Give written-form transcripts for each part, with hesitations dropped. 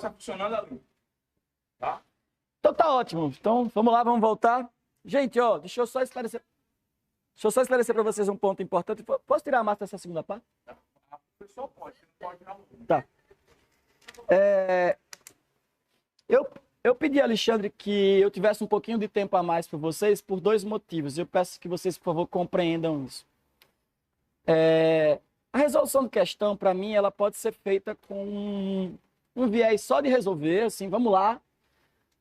está funcionando ali. Tá? Então tá ótimo. Então vamos lá, vamos voltar. Gente, ó, deixa eu só esclarecer para vocês um ponto importante. Posso tirar a massa dessa segunda parte? A pessoa pode, não pode não. Tá. Eu pedi a Alexandre que eu tivesse um pouquinho de tempo a mais para vocês por dois motivos. Eu peço que vocês, por favor, compreendam isso. A resolução de questão, para mim, ela pode ser feita com um viés só de resolver, assim, vamos lá.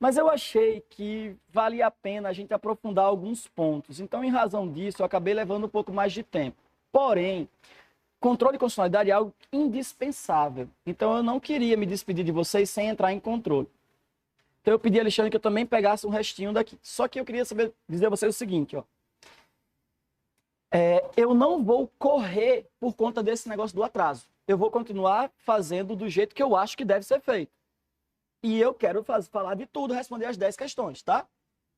Mas eu achei que valia a pena a gente aprofundar alguns pontos. Então, em razão disso, eu acabei levando um pouco mais de tempo. Porém, controle de constitucionalidade é algo indispensável. Então, eu não queria me despedir de vocês sem entrar em controle. Então, eu pedi a Alexandre que eu também pegasse um restinho daqui. Só que eu queria dizer a vocês o seguinte, ó. Eu não vou correr por conta desse negócio do atraso. Eu vou continuar fazendo do jeito que eu acho que deve ser feito. E eu quero falar de tudo, responder as 10 questões, tá?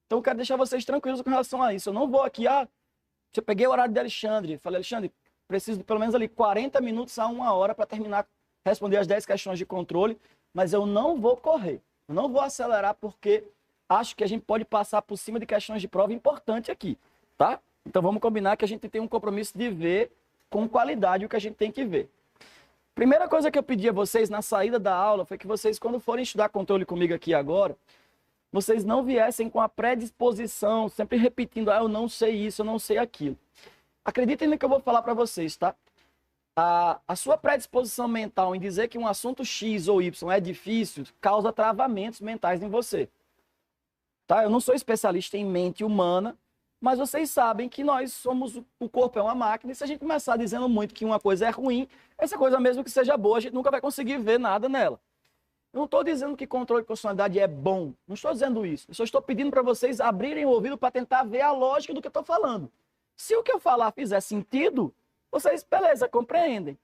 Então, eu quero deixar vocês tranquilos com relação a isso. Eu não vou aqui, eu peguei o horário de Alexandre, falei, Alexandre, preciso de pelo menos ali 40 minutos a 1 hora para terminar, responder as 10 questões de controle, mas eu não vou correr, eu não vou acelerar porque acho que a gente pode passar por cima de questões de prova importante aqui, tá? Então, vamos combinar que a gente tem um compromisso de ver com qualidade o que a gente tem que ver. Primeira coisa que eu pedi a vocês na saída da aula foi que vocês, quando forem estudar controle comigo aqui agora, vocês não viessem com a predisposição, sempre repetindo, eu não sei isso, eu não sei aquilo. Acreditem no que eu vou falar para vocês, tá? A sua predisposição mental em dizer que um assunto X ou Y é difícil causa travamentos mentais em você. Tá? Eu não sou especialista em mente humana, mas vocês sabem que nós somos, o corpo é uma máquina, e se a gente começar dizendo muito que uma coisa é ruim, essa coisa mesmo que seja boa, a gente nunca vai conseguir ver nada nela. Eu não estou dizendo que controle de constitucionalidade é bom, não estou dizendo isso. Eu só estou pedindo para vocês abrirem o ouvido para tentar ver a lógica do que eu estou falando. Se o que eu falar fizer sentido, vocês, beleza, compreendem.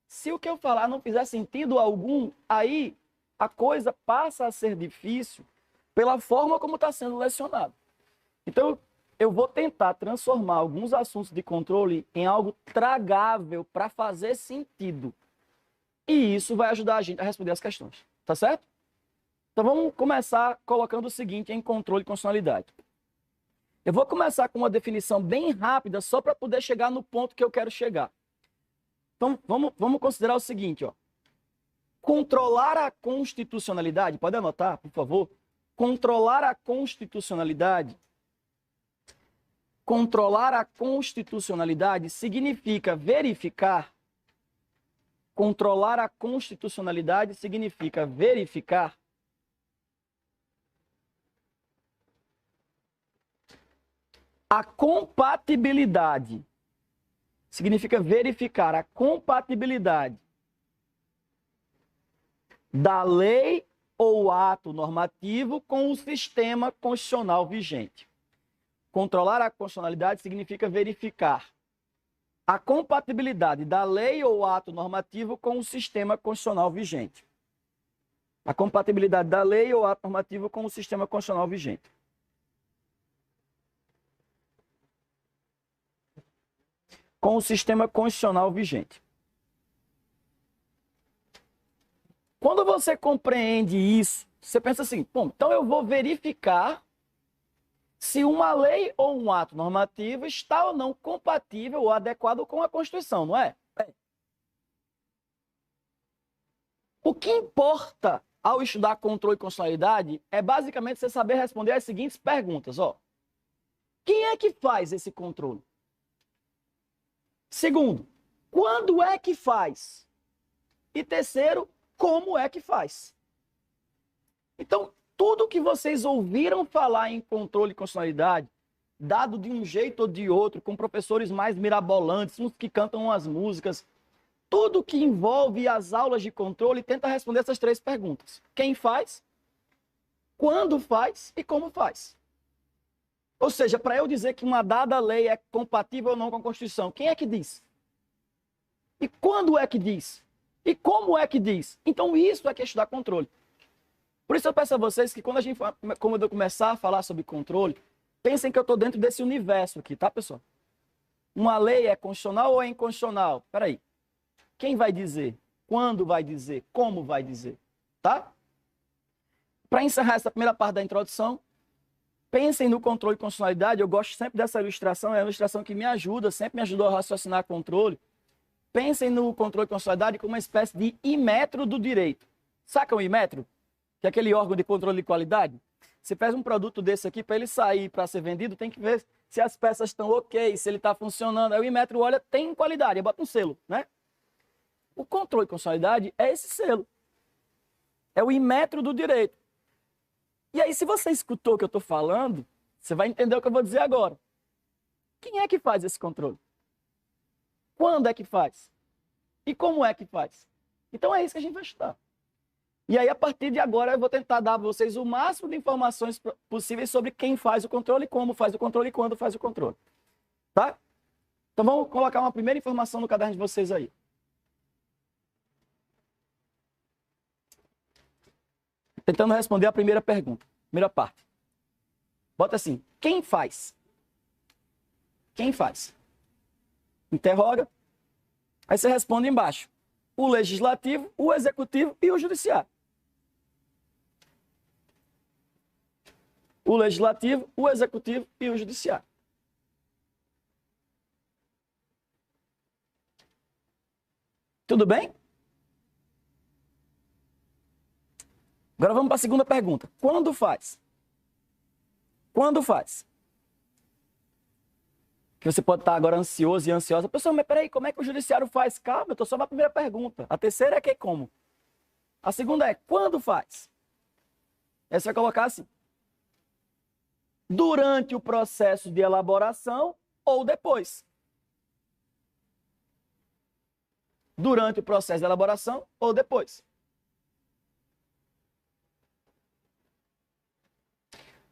Se o que eu falar não fizer sentido algum, aí a coisa passa a ser difícil pela forma como está sendo lecionado. Então, eu vou tentar transformar alguns assuntos de controle em algo tragável para fazer sentido. E isso vai ajudar a gente a responder as questões. Tá certo? Então vamos começar colocando o seguinte em controle de constitucionalidade. Eu vou começar com uma definição bem rápida só para poder chegar no ponto que eu quero chegar. Então vamos considerar o seguinte, ó. Controlar a constitucionalidade, pode anotar, por favor? Controlar a constitucionalidade. Controlar a constitucionalidade significa verificar. Controlar a constitucionalidade significa verificar a compatibilidade. Significa verificar a compatibilidade da lei ou ato normativo com o sistema constitucional vigente. Controlar a constitucionalidade significa verificar a compatibilidade da lei ou ato normativo com o sistema constitucional vigente. A compatibilidade da lei ou ato normativo com o sistema constitucional vigente. Com o sistema constitucional vigente. Quando você compreende isso, você pensa assim, bom, então eu vou verificar se uma lei ou um ato normativo está ou não compatível ou adequado com a Constituição, não é? O que importa ao estudar controle e constitucionalidade é basicamente você saber responder as seguintes perguntas. Ó. Quem é que faz esse controle? Segundo, quando é que faz? E terceiro, como é que faz? Então, tudo que vocês ouviram falar em controle e constitucionalidade, dado de um jeito ou de outro, com professores mais mirabolantes, uns que cantam umas músicas, tudo que envolve as aulas de controle tenta responder essas três perguntas. Quem faz? Quando faz? E como faz? Ou seja, para eu dizer que uma dada lei é compatível ou não com a Constituição, quem é que diz? E quando é que diz? E como é que diz? Então isso é que é estudar controle. Por isso eu peço a vocês que quando eu começar a falar sobre controle, pensem que eu estou dentro desse universo aqui, tá, pessoal? Uma lei é constitucional ou é inconstitucional? Espera aí. Quem vai dizer? Quando vai dizer? Como vai dizer? Tá? Para encerrar essa primeira parte da introdução, pensem no controle de constitucionalidade. Eu gosto sempre dessa ilustração, é uma ilustração que me ajuda, sempre me ajudou a raciocinar controle. Pensem no controle de constitucionalidade como uma espécie de imetro do direito. Saca o imetro? Que é aquele órgão de controle de qualidade. Você faz um produto desse aqui, para ele sair, para ser vendido, tem que ver se as peças estão ok, se ele está funcionando. Aí o Inmetro olha, tem qualidade, bota um selo, né? O controle de constitucionalidade é esse selo. É o Inmetro do direito. E aí, se você escutou o que eu estou falando, você vai entender o que eu vou dizer agora. Quem é que faz esse controle? Quando é que faz? E como é que faz? Então é isso que a gente vai estudar. E aí, a partir de agora, eu vou tentar dar a vocês o máximo de informações possíveis sobre quem faz o controle, como faz o controle e quando faz o controle. Tá? Então, vamos colocar uma primeira informação no caderno de vocês aí. Tentando responder a primeira pergunta, primeira parte. Bota assim, quem faz? Quem faz? Interroga. Aí você responde embaixo. O legislativo, o executivo e o judiciário. O legislativo, o executivo e o judiciário. Tudo bem? Agora vamos para a segunda pergunta. Quando faz? Quando faz? Que você pode estar agora ansioso e ansiosa. Pessoal, mas peraí, como é que o judiciário faz? Calma, eu estou só na primeira pergunta. A terceira é que como? A segunda é quando faz? Aí você vai colocar assim. Durante o processo de elaboração ou depois. Durante o processo de elaboração ou depois.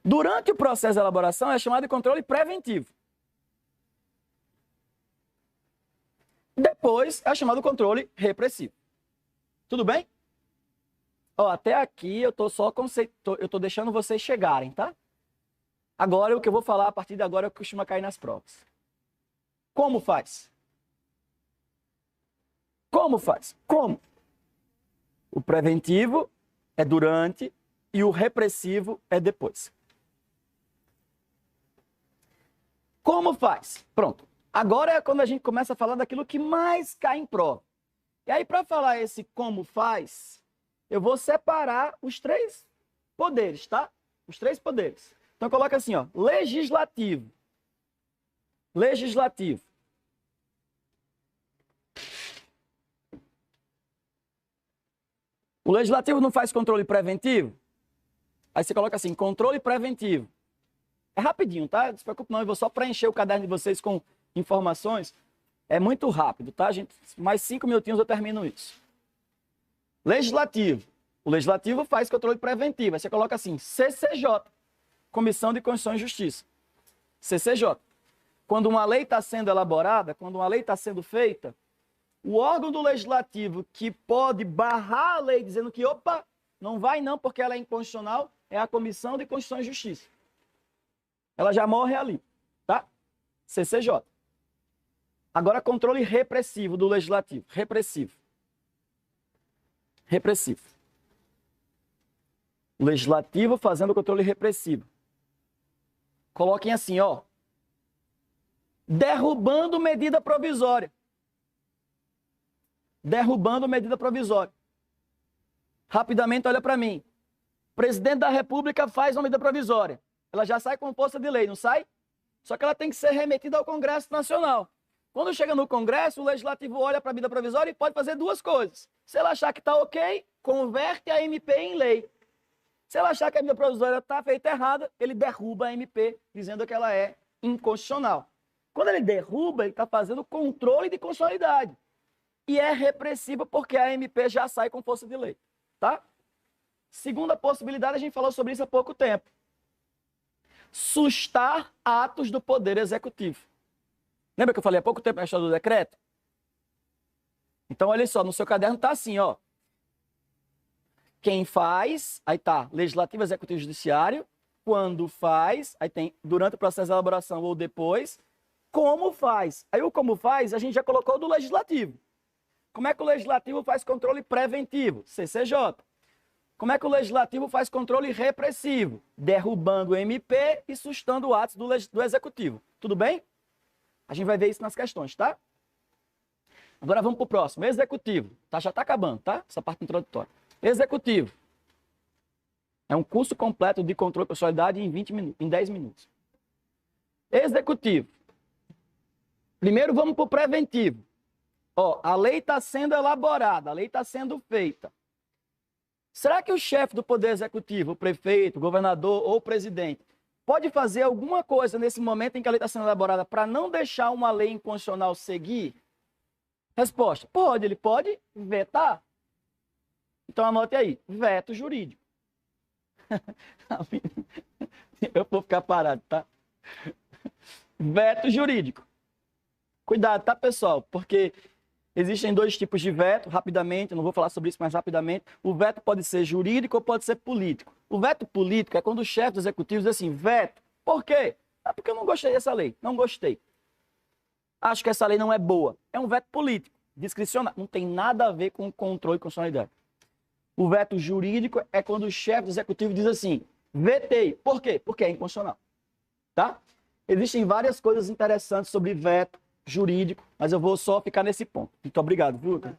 Durante o processo de elaboração é chamado de controle preventivo. Depois é chamado de controle repressivo. Tudo bem? Ó, até aqui eu estou deixando vocês chegarem, tá? Agora, o que eu vou falar a partir de agora é o que costuma cair nas provas. Como faz? Como faz? Como? O preventivo é durante e o repressivo é depois. Como faz? Pronto. Agora é quando a gente começa a falar daquilo que mais cai em prova. E aí, para falar esse como faz, eu vou separar os três poderes, tá? Os três poderes. Então, coloca assim, ó, legislativo. Legislativo. O legislativo não faz controle preventivo? Aí você coloca assim, controle preventivo. É rapidinho, tá? Não se preocupe não, eu vou só preencher o caderno de vocês com informações. É muito rápido, tá, gente? Mais 5 minutinhos eu termino isso. Legislativo. O legislativo faz controle preventivo. Aí você coloca assim, CCJ. Comissão de Constituição e Justiça. CCJ. Quando uma lei está sendo elaborada, quando uma lei está sendo feita, o órgão do legislativo que pode barrar a lei dizendo que, opa, não vai não porque ela é inconstitucional, é a Comissão de Constituição e Justiça. Ela já morre ali, tá? CCJ. Agora, controle repressivo do legislativo. Repressivo. Repressivo. O legislativo fazendo o controle repressivo. Coloquem assim, ó. Derrubando medida provisória. Derrubando medida provisória. Rapidamente, olha para mim. O presidente da República faz uma medida provisória. Ela já sai com força de lei, não sai? Só que ela tem que ser remetida ao Congresso Nacional. Quando chega no Congresso, o Legislativo olha para a medida provisória e pode fazer duas coisas. Se ela achar que está ok, converte a MP em lei. Se ela achar que a medida provisória está feita errada, ele derruba a MP, dizendo que ela é inconstitucional. Quando ele derruba, ele está fazendo controle de constitucionalidade. E é repressiva porque a MP já sai com força de lei. Tá? Segunda possibilidade, a gente falou sobre isso há pouco tempo. Sustar atos do Poder Executivo. Lembra que eu falei há pouco tempo na história do decreto? Então, olha só, no seu caderno está assim, ó. Quem faz, aí tá, legislativo, executivo e judiciário. Quando faz, aí tem durante o processo de elaboração ou depois. Como faz? Aí o como faz, a gente já colocou do legislativo. Como é que o legislativo faz controle preventivo? CCJ. Como é que o legislativo faz controle repressivo? Derrubando o MP e sustando atos do executivo. Tudo bem? A gente vai ver isso nas questões, tá? Agora vamos para o próximo. Executivo. Tá, já está acabando, tá? Essa parte introdutória. Executivo. É um curso completo de controle de personalidade em 20 minutos, em 10 minutos. Executivo. Primeiro vamos para o preventivo. Ó, a lei está sendo elaborada, a lei está sendo feita. Será que o chefe do Poder Executivo, o prefeito, o governador ou o presidente, pode fazer alguma coisa nesse momento em que a lei está sendo elaborada para não deixar uma lei inconstitucional seguir? Resposta: pode, ele pode vetar. Então anote aí, veto jurídico. Eu vou ficar parado, tá? Veto jurídico. Cuidado, tá, pessoal? Porque existem dois tipos de veto, rapidamente, eu não vou falar sobre isso mais rapidamente. O veto pode ser jurídico ou pode ser político. O veto político é quando o chefe do executivo diz assim, veto. Por quê? É porque eu não gostei dessa lei, não gostei. Acho que essa lei não é boa. É um veto político, discricionário, não tem nada a ver com controle e constitucionalidade. O veto jurídico é quando o chefe do executivo diz assim, vetei. Por quê? Porque é inconstitucional. Tá? Existem várias coisas interessantes sobre veto jurídico, mas eu vou só ficar nesse ponto. Muito obrigado, viu, Lucas?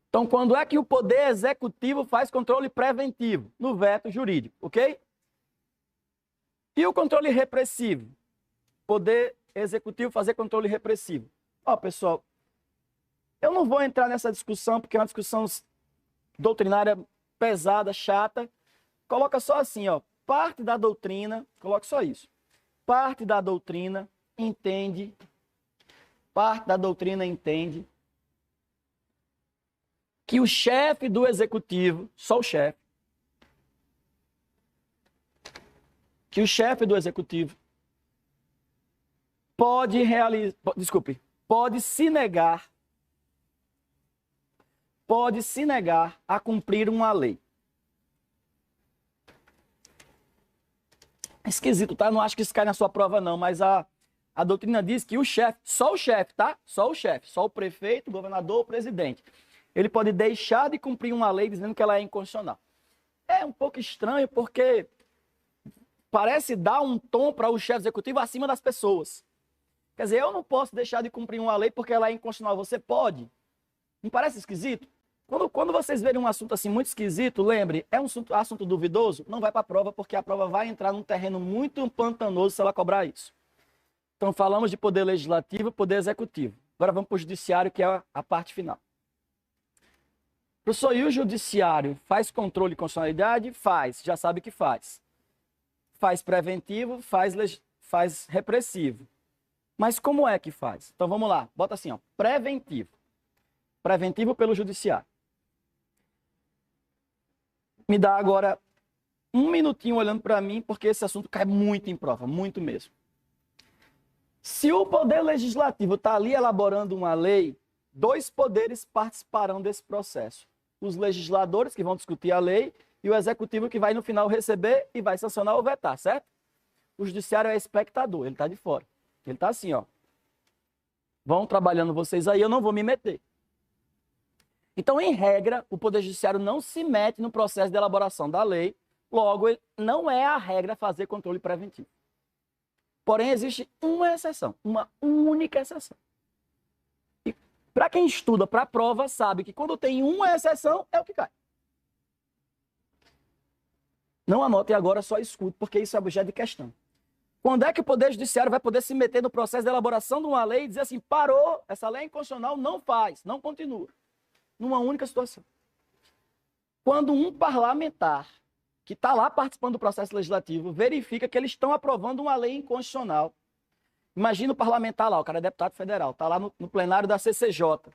Então, quando é que o Poder Executivo faz controle preventivo? No veto jurídico, ok? E o controle repressivo? Poder Executivo fazer controle repressivo. Ó, pessoal, eu não vou entrar nessa discussão, porque é uma discussão doutrinária pesada, chata. Coloca só assim, ó, parte da doutrina, coloca só isso. Parte da doutrina entende que o chefe do executivo, só o chefe, que o chefe do executivo pode se negar a cumprir uma lei. É esquisito, tá? Não acho que isso cai na sua prova, não, mas a doutrina diz que o chefe, só o chefe, tá? Só o chefe, só o prefeito, o governador, o presidente, ele pode deixar de cumprir uma lei dizendo que ela é inconstitucional. É um pouco estranho porque parece dar um tom para o chefe executivo acima das pessoas. Quer dizer, eu não posso deixar de cumprir uma lei porque ela é inconstitucional. Você pode. Não parece esquisito? Quando vocês verem um assunto assim muito esquisito, lembre, é um assunto duvidoso, não vai para a prova, porque a prova vai entrar num terreno muito pantanoso se ela cobrar isso. Então, falamos de poder legislativo e poder executivo. Agora vamos para o judiciário, que é a parte final. Professor, e o judiciário faz controle de constitucionalidade? Faz, já sabe que faz. Faz preventivo, faz repressivo. Mas como é que faz? Então vamos lá, bota assim, ó, preventivo. Preventivo pelo judiciário. Me dá agora um minutinho olhando para mim, porque esse assunto cai muito em prova, muito mesmo. Se o poder legislativo está ali elaborando uma lei, dois poderes participarão desse processo. Os legisladores que vão discutir a lei e o executivo que vai no final receber e vai sancionar ou vetar, certo? O judiciário é espectador, ele está de fora. Ele está assim, ó. Vão trabalhando vocês aí, eu não vou me meter. Então, em regra, o Poder Judiciário não se mete no processo de elaboração da lei, logo, não é a regra fazer controle preventivo. Porém, existe uma exceção, uma única exceção. E para quem estuda para a prova, sabe que quando tem uma exceção, é o que cai. Não anotem agora, só escute, porque isso é objeto de questão. Quando é que o Poder Judiciário vai poder se meter no processo de elaboração de uma lei e dizer assim, parou, essa lei é inconstitucional, não faz, não continua? Numa única situação. Quando um parlamentar que está lá participando do processo legislativo verifica que eles estão aprovando uma lei inconstitucional. Imagina o parlamentar lá, o cara é deputado federal, está lá no plenário da CCJ.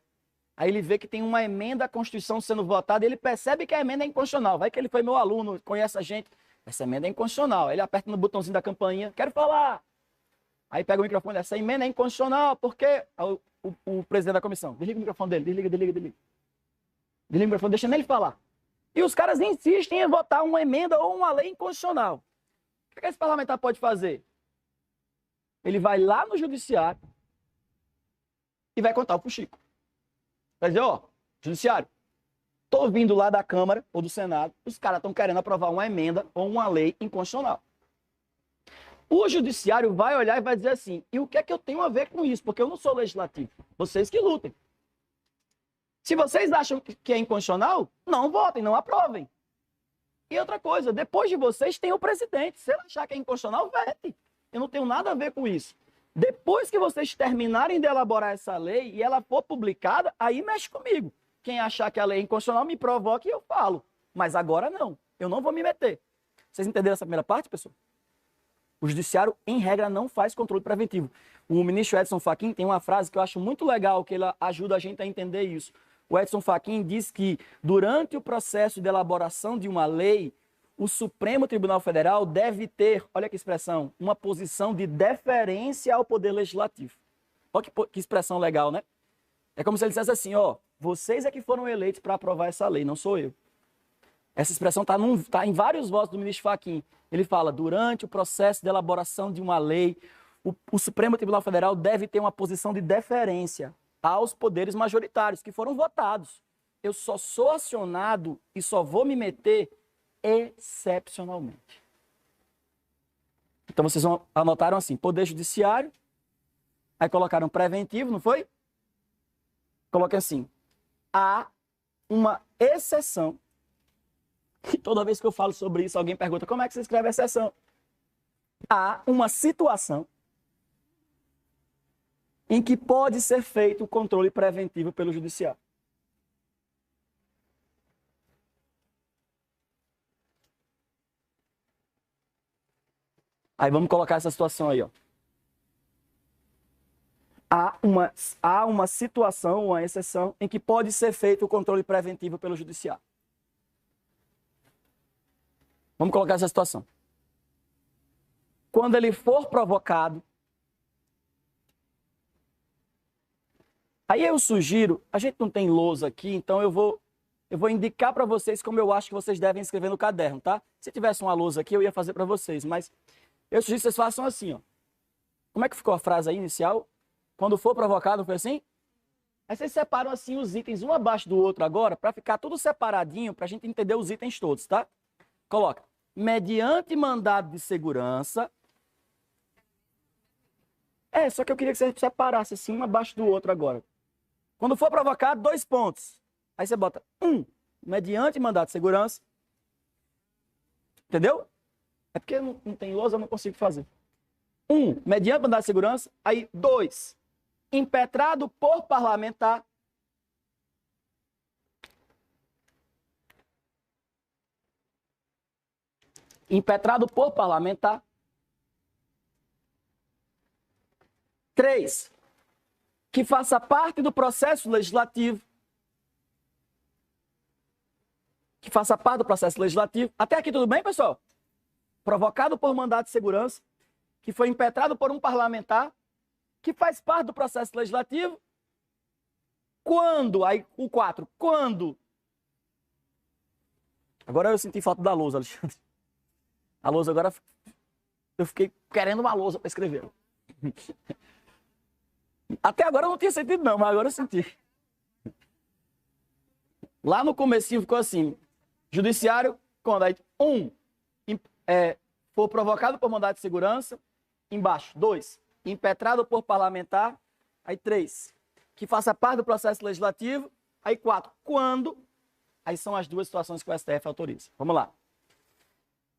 Aí ele vê que tem uma emenda à Constituição sendo votada e ele percebe que a emenda é inconstitucional. Vai que ele foi meu aluno, conhece a gente. Essa emenda é inconstitucional. Ele aperta no botãozinho da campainha, quero falar. Aí pega o microfone, essa emenda é inconstitucional, porque o presidente da comissão, desliga o microfone dele, desliga. Desliga o microfone, deixando ele falar. E os caras insistem em votar uma emenda ou uma lei inconstitucional. O que esse parlamentar pode fazer? Ele vai lá no judiciário e vai contar pro Chico. Vai dizer, ó, judiciário, tô vindo lá da Câmara ou do Senado, os caras estão querendo aprovar uma emenda ou uma lei inconstitucional. O judiciário vai olhar e vai dizer assim, e o que é que eu tenho a ver com isso? Porque eu não sou legislativo. Vocês que lutem. Se vocês acham que é inconstitucional, não votem, não aprovem. E outra coisa, depois de vocês tem o presidente. Se ele achar que é inconstitucional, vete. Eu não tenho nada a ver com isso. Depois que vocês terminarem de elaborar essa lei e ela for publicada, aí mexe comigo. Quem achar que a lei é inconstitucional, me provoque e eu falo. Mas agora não. Eu não vou me meter. Vocês entenderam essa primeira parte, pessoal? O judiciário, em regra, não faz controle preventivo. O ministro Edson Fachin tem uma frase que eu acho muito legal, que ele ajuda a gente a entender isso. O Edson Fachin diz que, durante o processo de elaboração de uma lei, o Supremo Tribunal Federal deve ter, olha que expressão, uma posição de deferência ao Poder Legislativo. Olha que expressão legal, né? É como se ele dissesse assim, ó, vocês é que foram eleitos para aprovar essa lei, não sou eu. Essa expressão está em vários votos do ministro Fachin. Ele fala, durante o processo de elaboração de uma lei, o Supremo Tribunal Federal deve ter uma posição de deferência aos poderes majoritários que foram votados. Eu só sou acionado e só vou me meter excepcionalmente. Então vocês anotaram assim, Poder Judiciário, aí colocaram preventivo, não foi? Coloquem assim, há uma exceção. E toda vez que eu falo sobre isso, alguém pergunta, como é que você escreve exceção? Há uma situação em que pode ser feito o controle preventivo pelo judiciário. Aí vamos colocar essa situação aí, ó. Há uma situação, uma exceção, em que pode ser feito o controle preventivo pelo judiciário. Vamos colocar essa situação. Quando ele for provocado, aí eu sugiro, a gente não tem lousa aqui, então eu vou indicar para vocês como eu acho que vocês devem escrever no caderno, tá? Se tivesse uma lousa aqui, eu ia fazer para vocês, mas eu sugiro que vocês façam assim, ó. Como é que ficou a frase aí inicial? Quando for provocado, foi assim? Aí vocês separam assim os itens um abaixo do outro agora, para ficar tudo separadinho, para a gente entender os itens todos, tá? Coloca. Mediante mandado de segurança. Só que eu queria que você separasse assim um abaixo do outro agora. Quando for provocado, 2 pontos. Aí você bota 1, mediante mandado de segurança. Entendeu? É porque não tem lousa, eu não consigo fazer. 1, mediante mandado de segurança. Aí 2, impetrado por parlamentar. Impetrado por parlamentar. 3, que faça parte do processo legislativo. Que faça parte do processo legislativo. Até aqui tudo bem, pessoal? Provocado por mandado de segurança, que foi impetrado por um parlamentar, que faz parte do processo legislativo. Quando, aí o 4, quando... Agora eu senti falta da lousa, Alexandre. A lousa agora, eu fiquei querendo uma lousa para escrever. Até agora eu não tinha sentido não, mas agora eu senti. Lá no comecinho ficou assim, judiciário, quando aí, 1, for provocado por mandado de segurança, embaixo, 2, impetrado por parlamentar, aí 3, que faça parte do processo legislativo, aí 4, quando, aí são as 2 situações que o STF autoriza. Vamos lá.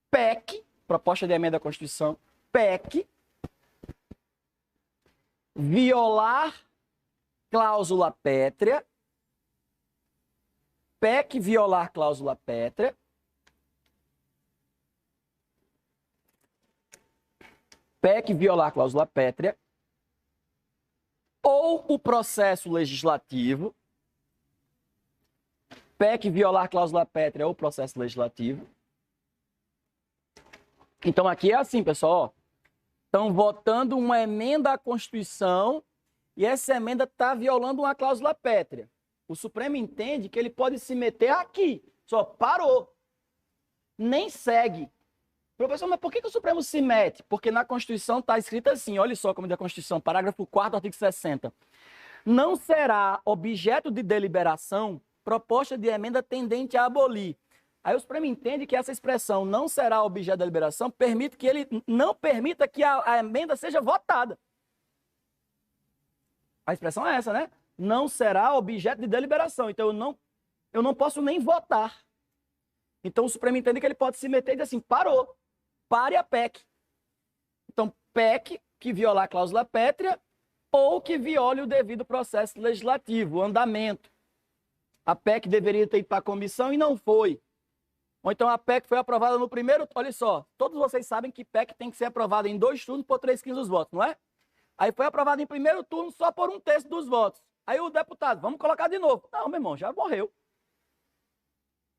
PEC, proposta de emenda à Constituição, PEC, violar cláusula pétrea, PEC violar cláusula pétrea, PEC violar cláusula pétrea, ou o processo legislativo, PEC violar cláusula pétrea ou processo legislativo. Então aqui é assim, pessoal, estão votando uma emenda à Constituição e essa emenda está violando uma cláusula pétrea. O Supremo entende que ele pode se meter aqui, só parou, nem segue. Professor, mas por que o Supremo se mete? Porque na Constituição está escrito assim, olha só como diz a Constituição, parágrafo 4º, artigo 60. Não será objeto de deliberação proposta de emenda tendente a abolir. Aí o Supremo entende que essa expressão não será objeto da deliberação, permite que ele não permita que a emenda seja votada. A expressão é essa, né? Não será objeto de deliberação. Então eu não posso nem votar. Então o Supremo entende que ele pode se meter e dizer assim, parou, pare a PEC. Então, PEC que violar a cláusula pétrea ou que viole o devido processo legislativo, o andamento. A PEC deveria ter ido para a comissão e não foi. Ou então a PEC foi aprovada no primeiro... Olha só, todos vocês sabem que PEC tem que ser aprovada em 2 turnos por 3/5 dos votos, não é? Aí foi aprovada em primeiro turno só por 1/3 dos votos. Aí o deputado, vamos colocar de novo. Não, meu irmão, já morreu.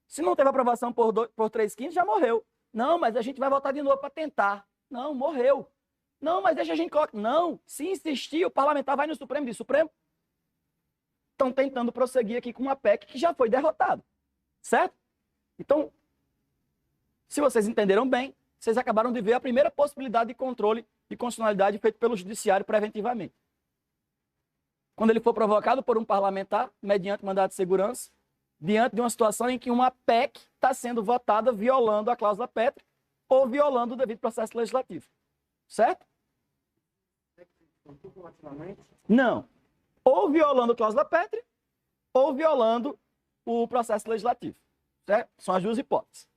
Se não teve aprovação por 3/5, já morreu. Não, mas a gente vai votar de novo para tentar. Não, morreu. Não, mas deixa a gente colocar. Não, se insistir, o parlamentar vai no Supremo e diz, Supremo, estão tentando prosseguir aqui com uma PEC que já foi derrotada. Certo? Então, se vocês entenderam bem, vocês acabaram de ver a primeira possibilidade de controle de constitucionalidade feito pelo Judiciário preventivamente. Quando ele for provocado por um parlamentar, mediante mandado de segurança, diante de uma situação em que uma PEC está sendo votada violando a cláusula pétrea ou violando o devido processo legislativo. Certo? Não. Ou violando a cláusula pétrea ou violando o processo legislativo. Certo? São as duas hipóteses.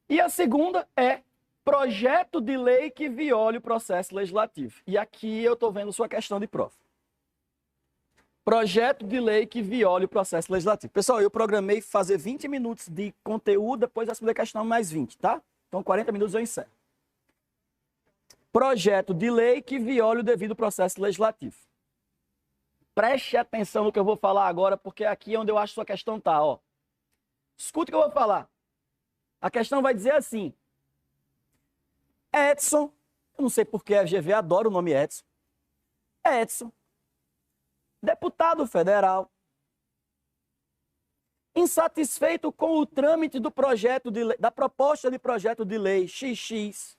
E a segunda é projeto de lei que viole o processo legislativo. E aqui eu estou vendo sua questão de prova. Projeto de lei que viole o processo legislativo. Pessoal, eu programei fazer 20 minutos de conteúdo, depois da segunda questão mais 20, tá? Então 40 minutos eu encerro. Projeto de lei que viole o devido processo legislativo. Preste atenção no que eu vou falar agora, porque aqui é onde eu acho que sua questão tá, ó. Escuta o que eu vou falar. A questão vai dizer assim, Edson, eu não sei porque a FGV adora o nome Edson, Edson, deputado federal, insatisfeito com o trâmite do projeto de lei, da proposta de projeto de lei XX,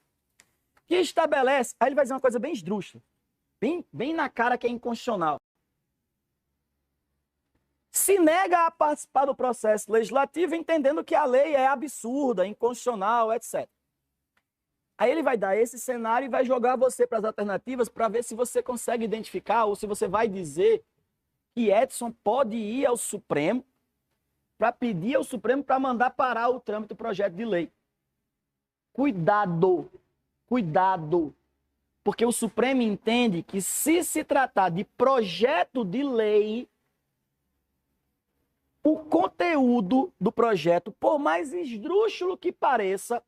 que estabelece, aí ele vai dizer uma coisa bem esdrúxula, bem na cara que é inconstitucional. Se nega a participar do processo legislativo, entendendo que a lei é absurda, inconstitucional, etc. Aí ele vai dar esse cenário e vai jogar você para as alternativas para ver se você consegue identificar ou se você vai dizer que Edson pode ir ao Supremo para pedir ao Supremo para mandar parar o trâmite do projeto de lei. Cuidado, cuidado, porque o Supremo entende que se tratar de projeto de lei, o conteúdo do projeto, por mais esdrúxulo que pareça,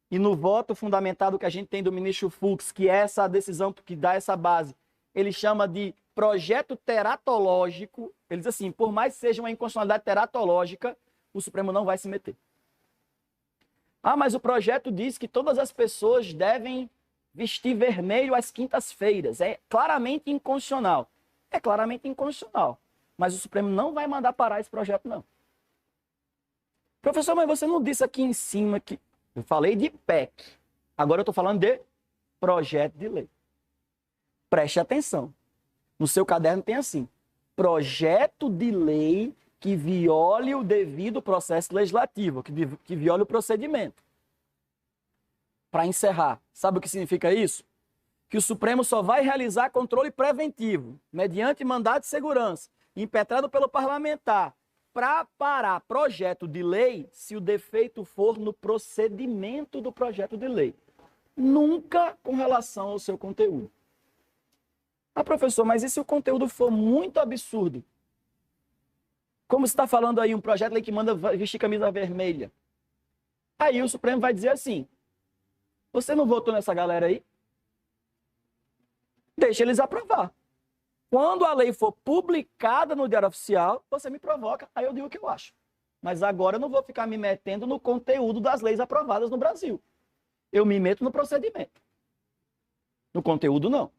e no voto fundamentado que a gente tem do ministro Fux, que é essa decisão que dá essa base, ele chama de projeto teratológico, ele diz assim, por mais que seja uma inconstitucionalidade teratológica, o Supremo não vai se meter. Ah, mas o projeto diz que todas as pessoas devem vestir vermelho às quintas-feiras. É claramente inconstitucional. É claramente inconstitucional. Mas o Supremo não vai mandar parar esse projeto, não. Professor, mas você não disse aqui em cima que... Eu falei de PEC. Agora eu estou falando de projeto de lei. Preste atenção. No seu caderno tem assim, projeto de lei que viole o devido processo legislativo, que viole o procedimento. Para encerrar, sabe o que significa isso? Que o Supremo só vai realizar controle preventivo, mediante mandado de segurança, impetrado pelo parlamentar, para parar projeto de lei se o defeito for no procedimento do projeto de lei. Nunca com relação ao seu conteúdo. Ah, professor, mas e se o conteúdo for muito absurdo? Como você está falando aí, um projeto de lei que manda vestir camisa vermelha? Aí o Supremo vai dizer assim, você não votou nessa galera aí? Deixa eles aprovar. Quando a lei for publicada no Diário Oficial, você me provoca, aí eu digo o que eu acho. Mas agora eu não vou ficar me metendo no conteúdo das leis aprovadas no Brasil. Eu me meto no procedimento. No conteúdo, não.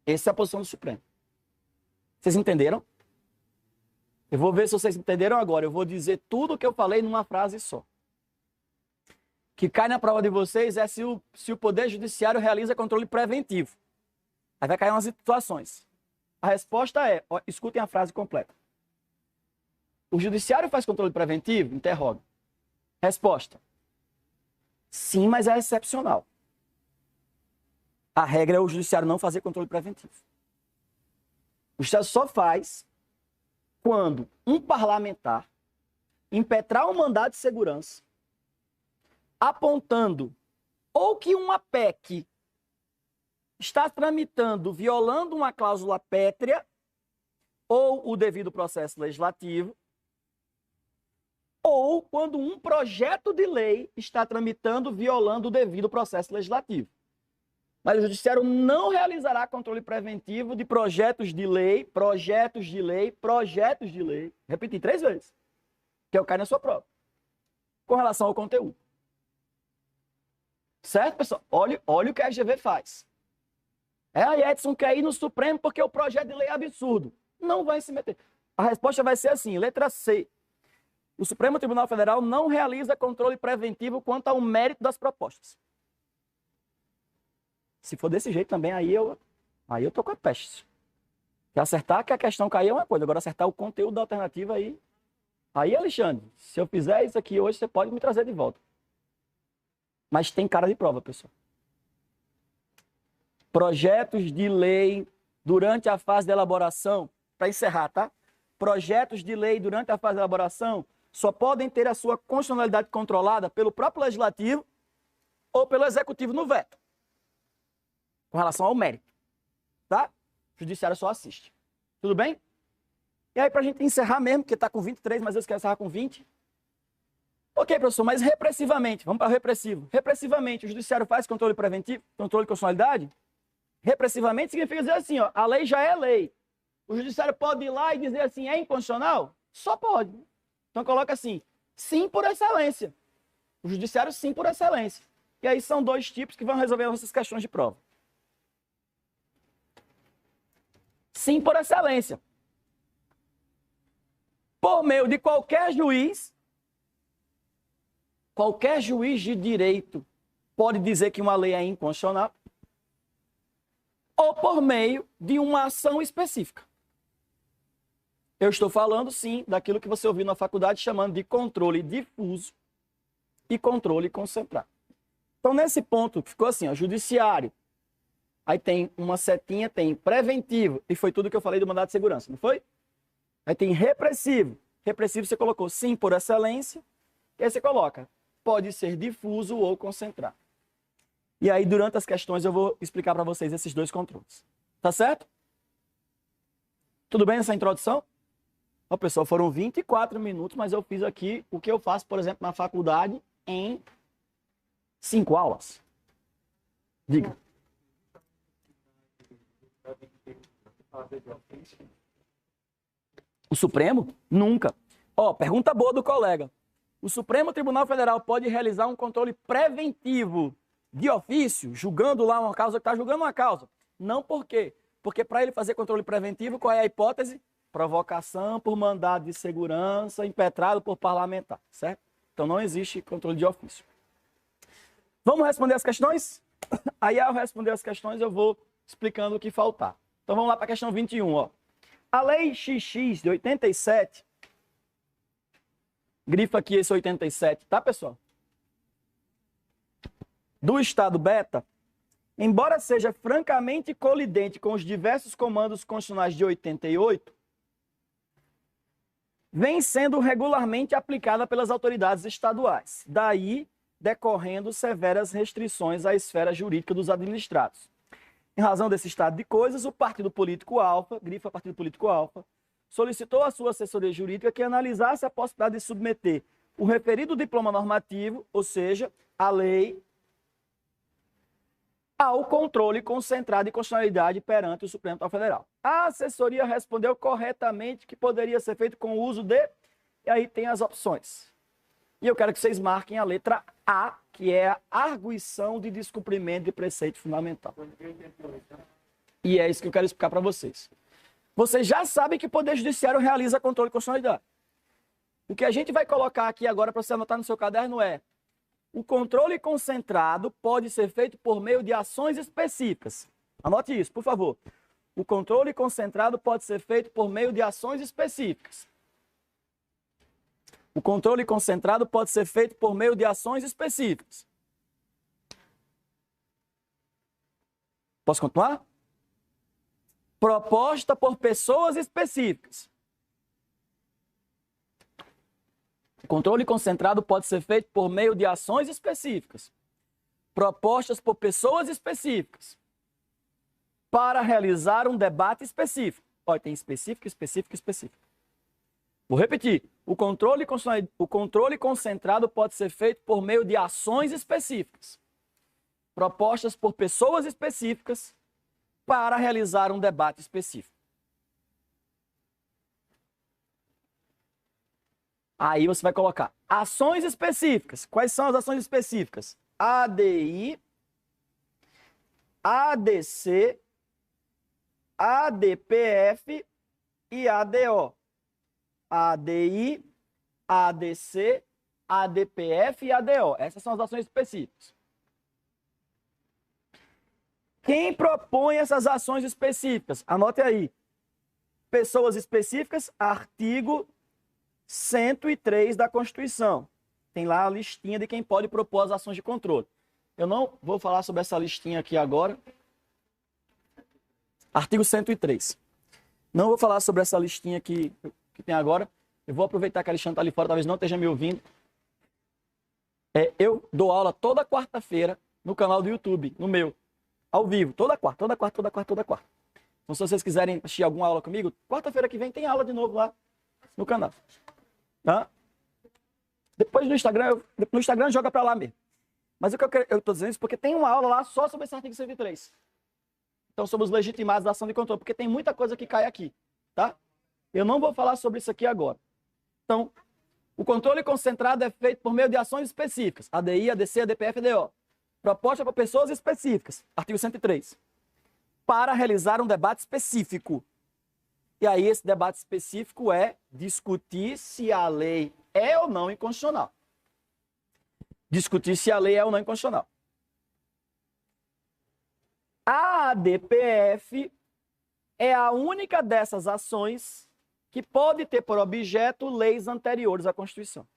Essa é a posição do Supremo. Vocês entenderam? Eu vou ver se vocês entenderam agora. Eu vou dizer tudo o que eu falei numa frase só. Que cai na prova de vocês é se o Poder Judiciário realiza controle preventivo. Aí vai cair umas situações. A resposta é, ó, escutem a frase completa. O judiciário faz controle preventivo? Interroga. Resposta. Sim, mas é excepcional. A regra é o judiciário não fazer controle preventivo. O judiciário só faz quando um parlamentar impetrar um mandado de segurança apontando ou que uma PEC está tramitando violando uma cláusula pétrea ou o devido processo legislativo, ou quando um projeto de lei está tramitando violando o devido processo legislativo. Mas o judiciário não realizará controle preventivo de projetos de lei, projetos de lei, projetos de lei. Repeti 3 vezes, que é o que cai na sua prova, com relação ao conteúdo. Certo, pessoal? Olha o que a FGV faz. A Edson quer ir no Supremo porque o projeto de lei é absurdo. Não vai se meter. A resposta vai ser assim, letra C. O Supremo Tribunal Federal não realiza controle preventivo quanto ao mérito das propostas. Se for desse jeito também, aí eu tô com a peste. Que acertar que a questão cair é uma coisa, agora acertar o conteúdo da alternativa aí, Alexandre, se eu fizer isso aqui hoje, você pode me trazer de volta. Mas tem cara de prova, pessoal. Projetos de lei durante a fase de elaboração, para encerrar, tá? Projetos de lei durante a fase de elaboração só podem ter a sua constitucionalidade controlada pelo próprio legislativo ou pelo executivo no veto, com relação ao mérito, tá? O judiciário só assiste. Tudo bem? E aí, para a gente encerrar mesmo, porque está com 23, mas eu quero encerrar com 20. Ok, professor, mas repressivamente, vamos para o repressivo. Repressivamente, o judiciário faz controle preventivo, controle de constitucionalidade? Repressivamente significa dizer assim, ó, a lei já é lei. O judiciário pode ir lá e dizer assim, é inconstitucional? Só pode. Então coloca assim, sim por excelência. O judiciário sim por excelência. E aí são 2 tipos que vão resolver as nossas questões de prova. Sim por excelência. Por meio de qualquer juiz de direito pode dizer que uma lei é inconstitucional, ou por meio de uma ação específica. Eu estou falando, sim, daquilo que você ouviu na faculdade chamando de controle difuso e controle concentrado. Então, nesse ponto, ficou assim, ó, judiciário. Aí tem uma setinha, tem preventivo, e foi tudo que eu falei do mandado de segurança, não foi? Aí tem repressivo. Repressivo você colocou sim por excelência, e aí você coloca, pode ser difuso ou concentrado. E aí, durante as questões, eu vou explicar para vocês esses 2 controles. Tá certo? Tudo bem nessa introdução? Ó, pessoal, foram 24 minutos, mas eu fiz aqui o que eu faço, por exemplo, na faculdade em 5 aulas. Diga. O Supremo? Nunca. Ó, pergunta boa do colega. O Supremo Tribunal Federal pode realizar um controle preventivo de ofício, julgando lá uma causa que está julgando uma causa? Não, por quê? Porque para ele fazer controle preventivo, qual é a hipótese? Provocação por mandado de segurança impetrado por parlamentar, certo? Então não existe controle de ofício. Vamos responder as questões? Aí ao responder as questões eu vou explicando o que faltar. Então vamos lá para a questão 21, ó. A lei XX de 87, grifa aqui esse 87, tá, pessoal? Do Estado beta, embora seja francamente colidente com os diversos comandos constitucionais de 88, vem sendo regularmente aplicada pelas autoridades estaduais, daí decorrendo severas restrições à esfera jurídica dos administrados. Em razão desse estado de coisas, o Partido Político Alfa, grifa Partido Político Alfa, solicitou à sua assessoria jurídica que analisasse a possibilidade de submeter o referido diploma normativo, ou seja, a lei, ao controle concentrado de constitucionalidade perante o Supremo Tribunal Federal. A assessoria respondeu corretamente que poderia ser feito com o uso de... E aí tem as opções. E eu quero que vocês marquem a letra A, que é a arguição de descumprimento de preceito fundamental. E é isso que eu quero explicar para vocês. Vocês já sabem que o Poder Judiciário realiza controle de constitucionalidade. O que a gente vai colocar aqui agora para você anotar no seu caderno é: o controle concentrado pode ser feito por meio de ações específicas. Anote isso, por favor. O controle concentrado pode ser feito por meio de ações específicas. O controle concentrado pode ser feito por meio de ações específicas. Posso continuar? Proposta por pessoas específicas. O controle concentrado pode ser feito por meio de ações específicas, propostas por pessoas específicas, para realizar um debate específico. Olha, tem específico, específico, específico. Vou repetir. O controle concentrado pode ser feito por meio de ações específicas, propostas por pessoas específicas, para realizar um debate específico. Aí você vai colocar ações específicas. Quais são as ações específicas? ADI, ADC, ADPF e ADO. ADI, ADC, ADPF e ADO. Essas são as ações específicas. Quem propõe essas ações específicas? Anote aí. Pessoas específicas, artigo 103 da Constituição. Tem lá a listinha de quem pode propor as ações de controle. Eu não vou falar sobre essa listinha aqui agora. Artigo 103. Não vou falar sobre essa listinha que tem agora. Eu vou aproveitar que a Alexandre está ali fora, talvez não esteja me ouvindo. Eu dou aula toda quarta-feira no canal do YouTube, no meu, ao vivo, toda quarta. Então, se vocês quiserem assistir alguma aula comigo, quarta-feira que vem tem aula de novo lá no canal. Tá? Depois no Instagram joga para lá mesmo. Mas o que eu estou dizendo isso porque tem uma aula lá só sobre esse artigo 103. Então, sobre os legitimados da ação de controle, porque tem muita coisa que cai aqui, tá? Eu não vou falar sobre isso aqui agora. Então, o controle concentrado é feito por meio de ações específicas. ADI, ADC, ADPF e ADO. Proposta por pessoas específicas. Artigo 103. Para realizar um debate específico. E aí, esse debate específico é discutir se a lei é ou não inconstitucional. Discutir se a lei é ou não inconstitucional. A ADPF é a única dessas ações que pode ter por objeto leis anteriores à Constituição.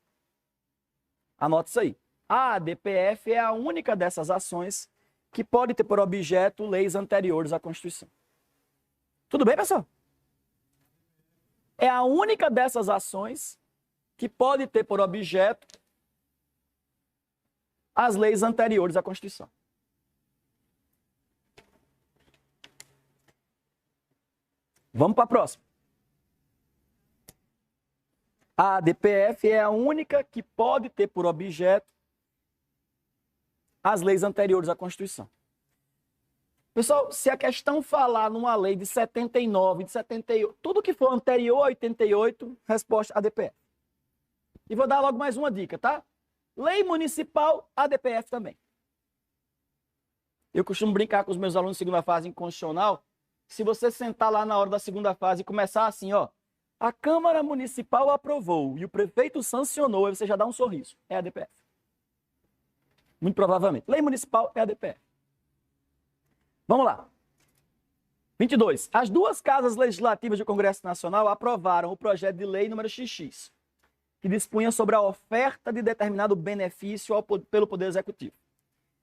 Anote isso aí. A ADPF é a única dessas ações que pode ter por objeto leis anteriores à Constituição. Tudo bem, pessoal? É a única dessas ações que pode ter por objeto as leis anteriores à Constituição. Vamos para a próxima. A ADPF é a única que pode ter por objeto as leis anteriores à Constituição. Pessoal, se a questão falar numa lei de 79, de 78, tudo que for anterior a 88, resposta ADPF. E vou dar logo mais uma dica, tá? Lei municipal, ADPF também. Eu costumo brincar com os meus alunos de segunda fase em constitucional. Se você sentar lá na hora da segunda fase e começar assim, ó, a Câmara Municipal aprovou e o prefeito sancionou, aí você já dá um sorriso. É ADPF. Muito provavelmente. Lei municipal é ADPF. Vamos lá. 22. As duas casas legislativas do Congresso Nacional aprovaram o projeto de lei número XX, que dispunha sobre a oferta de determinado benefício pelo Poder Executivo.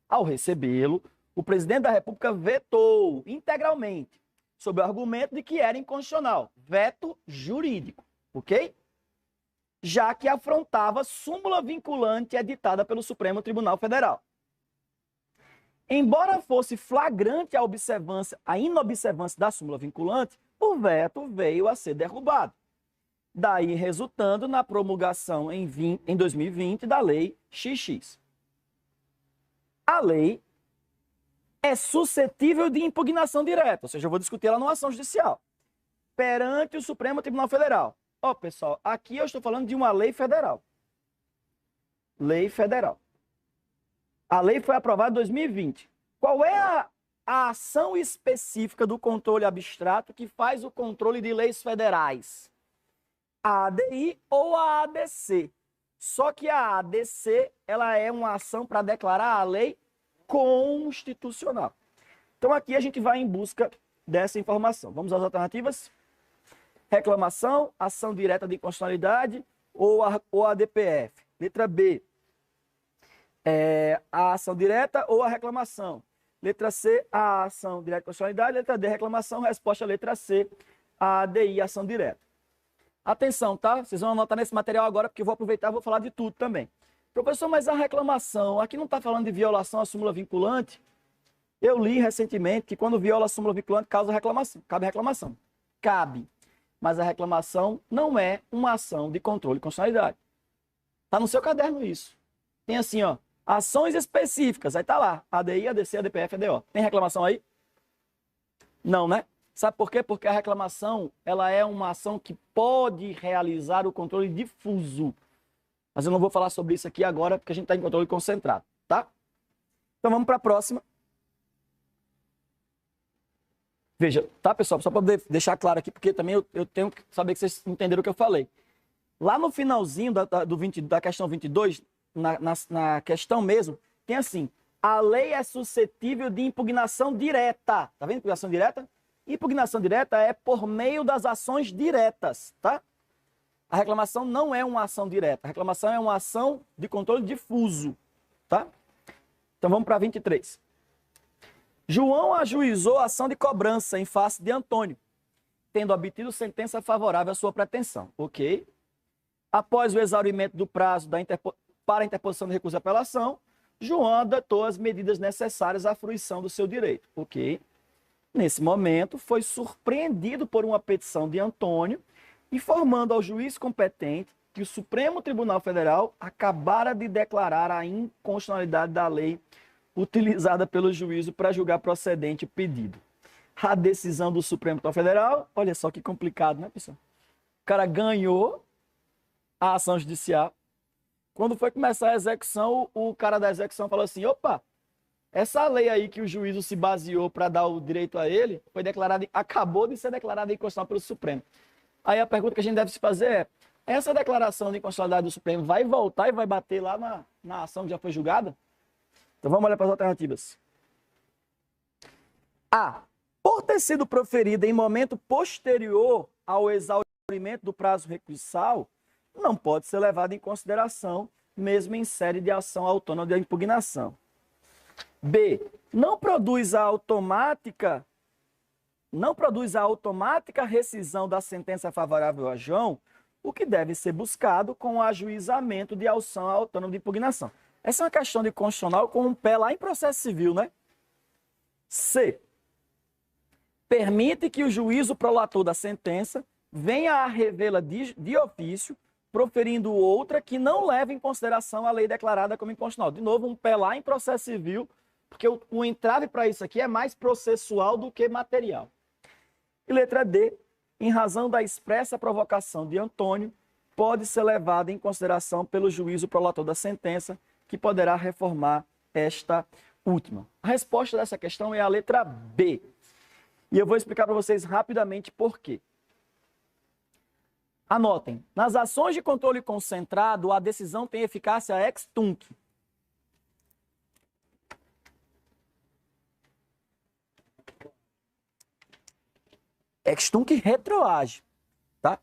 Ao recebê-lo, o presidente da República vetou integralmente, sob o argumento de que era inconstitucional. Veto jurídico, ok? Já que afrontava súmula vinculante editada pelo Supremo Tribunal Federal. Embora fosse flagrante a inobservância da súmula vinculante, o veto veio a ser derrubado. Daí resultando na promulgação em 2020 da Lei XX. A lei é suscetível de impugnação direta, ou seja, eu vou discutir ela numa ação judicial, perante o Supremo Tribunal Federal. Ó, pessoal, aqui eu estou falando de uma lei federal. Lei federal. A lei foi aprovada em 2020. Qual é a ação específica do controle abstrato que faz o controle de leis federais? A ADI ou a ADC. Só que a ADC, ela é uma ação para declarar a lei constitucional. Então aqui a gente vai em busca dessa informação. Vamos às alternativas? Reclamação, ação direta de inconstitucionalidade, ou a DPF. Letra B, a ação direta ou a reclamação. Letra C, a ação direta de constitucionalidade. Letra D, reclamação. Resposta letra C, a ADI, ação direta. Atenção, tá? Vocês vão anotar nesse material agora, porque eu vou aproveitar e vou falar de tudo também. Professor, mas a reclamação, aqui não está falando de violação à súmula vinculante? Eu li recentemente que quando viola a súmula vinculante, causa reclamação. Cabe reclamação. Cabe. Mas a reclamação não é uma ação de controle de constitucionalidade. Está no seu caderno isso. Tem assim, ó, ações específicas. Aí tá lá, ADI, ADC, ADPF, ADO. Tem reclamação aí? Não, né? Sabe por quê? Porque a reclamação, ela é uma ação que pode realizar o controle difuso. Mas eu não vou falar sobre isso aqui agora, porque a gente está em controle concentrado, tá? Então vamos para a próxima. Veja, tá, pessoal? Só para deixar claro aqui, porque também eu tenho que saber que vocês entenderam o que eu falei. Lá no finalzinho da questão 22, na questão mesmo, tem assim, a lei é suscetível de impugnação direta. Tá vendo impugnação direta? Impugnação direta é por meio das ações diretas, tá? A reclamação não é uma ação direta. A reclamação é uma ação de controle difuso, tá? Então vamos para 23. João ajuizou a ação de cobrança em face de Antônio, tendo obtido sentença favorável à sua pretensão. Ok? Após o exaurimento do prazo para a interposição de recurso de apelação, João adotou as medidas necessárias à fruição do seu direito. Ok? Nesse momento, foi surpreendido por uma petição de Antônio, informando ao juiz competente que o Supremo Tribunal Federal acabara de declarar a inconstitucionalidade da lei utilizada pelo juízo para julgar procedente o pedido. A decisão do Supremo Tribunal Federal, olha só que complicado, né, pessoal? O cara ganhou a ação judicial. Quando foi começar a execução, o cara da execução falou assim, opa, essa lei aí que o juízo se baseou para dar o direito a ele, foi declarada, acabou de ser declarada inconstitucional pelo Supremo. Aí a pergunta que a gente deve se fazer é, essa declaração de inconstitucionalidade do Supremo vai voltar e vai bater lá na ação que já foi julgada? Então vamos olhar para as alternativas. A. Por ter sido proferida em momento posterior ao exaurimento do prazo recursal, não pode ser levada em consideração, mesmo em série de ação autônoma de impugnação. B. Não produz a automática rescisão da sentença favorável a João, o que deve ser buscado com o ajuizamento de ação autônoma de impugnação. Essa é uma questão de constitucional com um pé lá em processo civil, né? C. Permite que o juízo prolator da sentença venha a revê-la de ofício, proferindo outra que não leve em consideração a lei declarada como inconstitucional. De novo, um pé lá em processo civil, porque o entrave para isso aqui é mais processual do que material. E letra D, em razão da expressa provocação de Antônio, pode ser levada em consideração pelo juízo prolator da sentença, que poderá reformar esta última. A resposta dessa questão é a letra B. E eu vou explicar para vocês rapidamente por quê. Anotem, nas ações de controle concentrado, a decisão tem eficácia ex tunc. Ex tunc retroage, tá?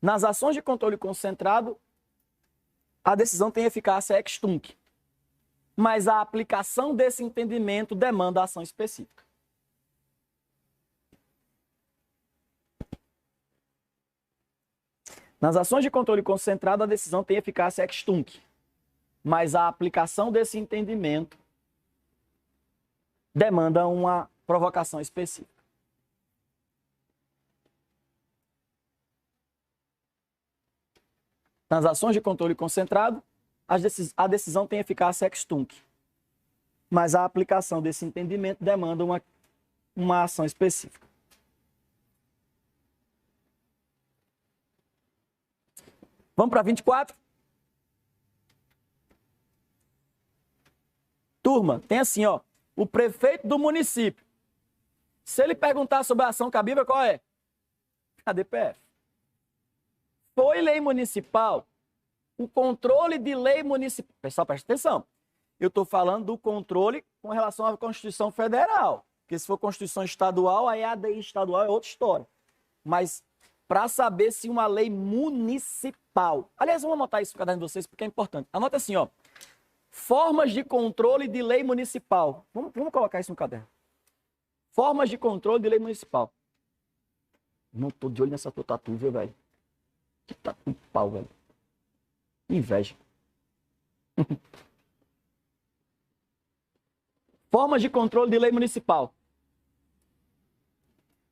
Nas ações de controle concentrado, a decisão tem eficácia ex tunc. Mas a aplicação desse entendimento demanda ação específica. Nas ações de controle concentrado, a decisão tem eficácia ex tunc, mas a aplicação desse entendimento demanda uma provocação específica. Nas ações de controle concentrado, a decisão tem eficácia ex tunc, mas a aplicação desse entendimento demanda uma ação específica. Vamos para 24? Turma, tem assim, ó, o prefeito do município. Se ele perguntar sobre a ação cabível, qual é? A DPF. Foi lei municipal, o controle de lei municipal. Pessoal, presta atenção. Eu estou falando do controle com relação à Constituição Federal. Porque se for Constituição Estadual, aí a ADI estadual é outra história. Mas para saber se uma lei municipal... Aliás, vamos anotar isso no caderno de vocês, porque é importante. Anota assim, ó. Formas de controle de lei municipal. Vamos colocar isso no caderno. Formas de controle de lei municipal. Não tô de olho nessa tua tatu, viu, velho? Que tatu de pau, velho. Inveja. Formas de controle de lei municipal.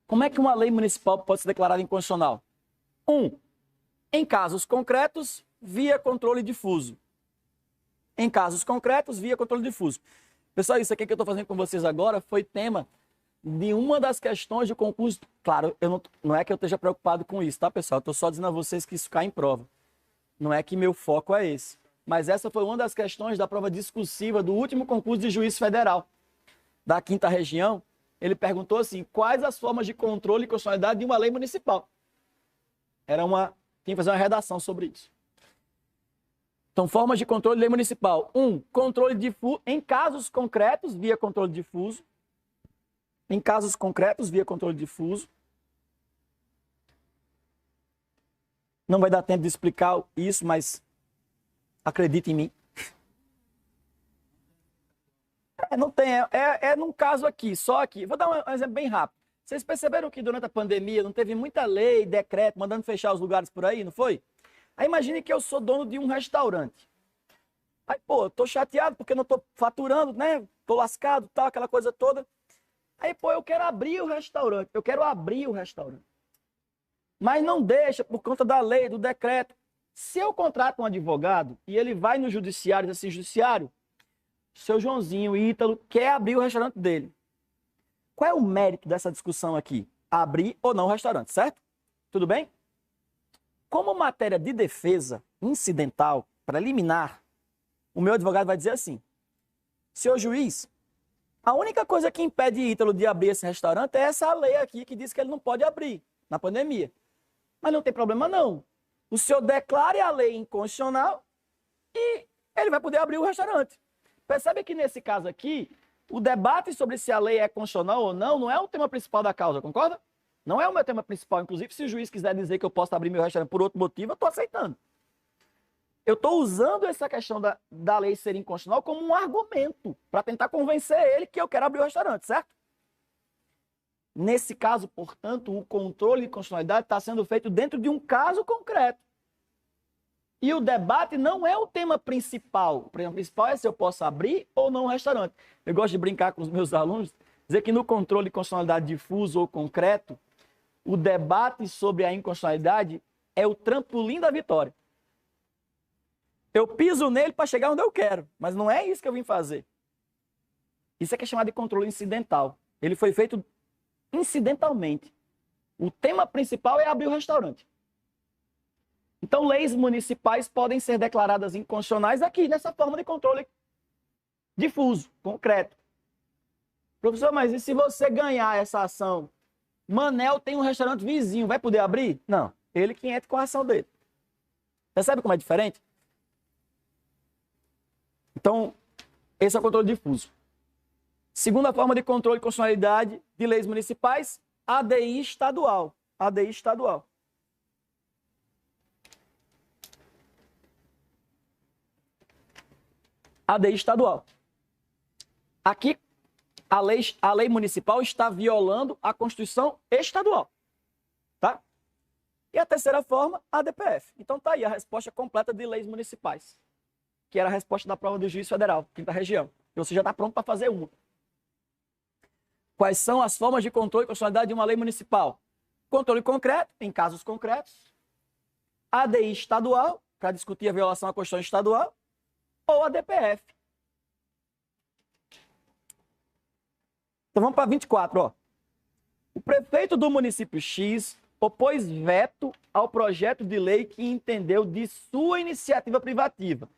Como é que uma lei municipal pode ser declarada inconstitucional? 1. Em casos concretos, via controle difuso. Em casos concretos, via controle difuso. Pessoal, isso aqui que eu estou fazendo com vocês agora foi tema de uma das questões de concurso. Claro, não é que eu esteja preocupado com isso, tá, pessoal? Eu estou só dizendo a vocês que isso cai em prova. Não é que meu foco é esse. Mas essa foi uma das questões da prova discursiva do último concurso de juiz federal da 5ª região. Ele perguntou assim, quais as formas de controle e constitucionalidade de uma lei municipal? Tinha que fazer uma redação sobre isso. Então, formas de controle de lei municipal. 1. Controle difuso, em casos concretos, via controle difuso. Em casos concretos, via controle difuso. Não vai dar tempo de explicar isso, mas acredite em mim. Não tem, num caso aqui, só aqui. Vou dar um exemplo bem rápido. Vocês perceberam que durante a pandemia não teve muita lei, decreto, mandando fechar os lugares por aí, não foi? Aí imagine que eu sou dono de um restaurante. Aí, pô, eu tô chateado porque não tô faturando, né? Tô lascado, tal, aquela coisa toda. Aí, pô, eu quero abrir o restaurante. Mas não deixa por conta da lei, do decreto. Se eu contrato um advogado e ele vai no judiciário e diz assim, judiciário, seu Joãozinho, Ítalo, quer abrir o restaurante dele. Qual é o mérito dessa discussão aqui? Abrir ou não o restaurante, certo? Tudo bem? Como matéria de defesa incidental, preliminar, o meu advogado vai dizer assim, senhor juiz, a única coisa que impede Ítalo de abrir esse restaurante é essa lei aqui que diz que ele não pode abrir na pandemia. Mas não tem problema não. O senhor declare a lei inconstitucional e ele vai poder abrir o restaurante. Percebe que nesse caso aqui, o debate sobre se a lei é constitucional ou não é o tema principal da causa, concorda? Não é o meu tema principal. Inclusive, se o juiz quiser dizer que eu posso abrir meu restaurante por outro motivo, eu estou aceitando. Eu estou usando essa questão da lei ser inconstitucional como um argumento para tentar convencer ele que eu quero abrir o restaurante, certo? Nesse caso, portanto, o controle de constitucionalidade está sendo feito dentro de um caso concreto. E o debate não é o tema principal. O tema principal é se eu posso abrir ou não o restaurante. Eu gosto de brincar com os meus alunos, dizer que no controle de constitucionalidade difuso ou concreto, o debate sobre a inconstitucionalidade é o trampolim da vitória. Eu piso nele para chegar onde eu quero, mas não é isso que eu vim fazer. Isso é que é chamado de controle incidental. Ele foi feito incidentalmente. O tema principal é abrir o restaurante. Então, leis municipais podem ser declaradas inconstitucionais aqui, nessa forma de controle difuso, concreto. Professor, mas e se você ganhar essa ação? Manel tem um restaurante vizinho, vai poder abrir? Não, ele que entra com a ação dele. Percebe como é diferente? Então, esse é o controle difuso. Segunda forma de controle de constitucionalidade de leis municipais, ADI estadual. ADI estadual. ADI estadual. Aqui, a lei municipal está violando a Constituição estadual. Tá? E a terceira forma, ADPF. Então tá aí a resposta completa de leis municipais, que era a resposta da prova do juiz federal, 5ª região. E você já está pronto para fazer uma. Quais são as formas de controle e constitucionalidade de uma lei municipal? Controle concreto, em casos concretos. ADI estadual, para discutir a violação à Constituição estadual. Ou ADPF. Então vamos para 24, ó. O prefeito do município X opôs veto ao projeto de lei que entendeu de sua iniciativa privativa.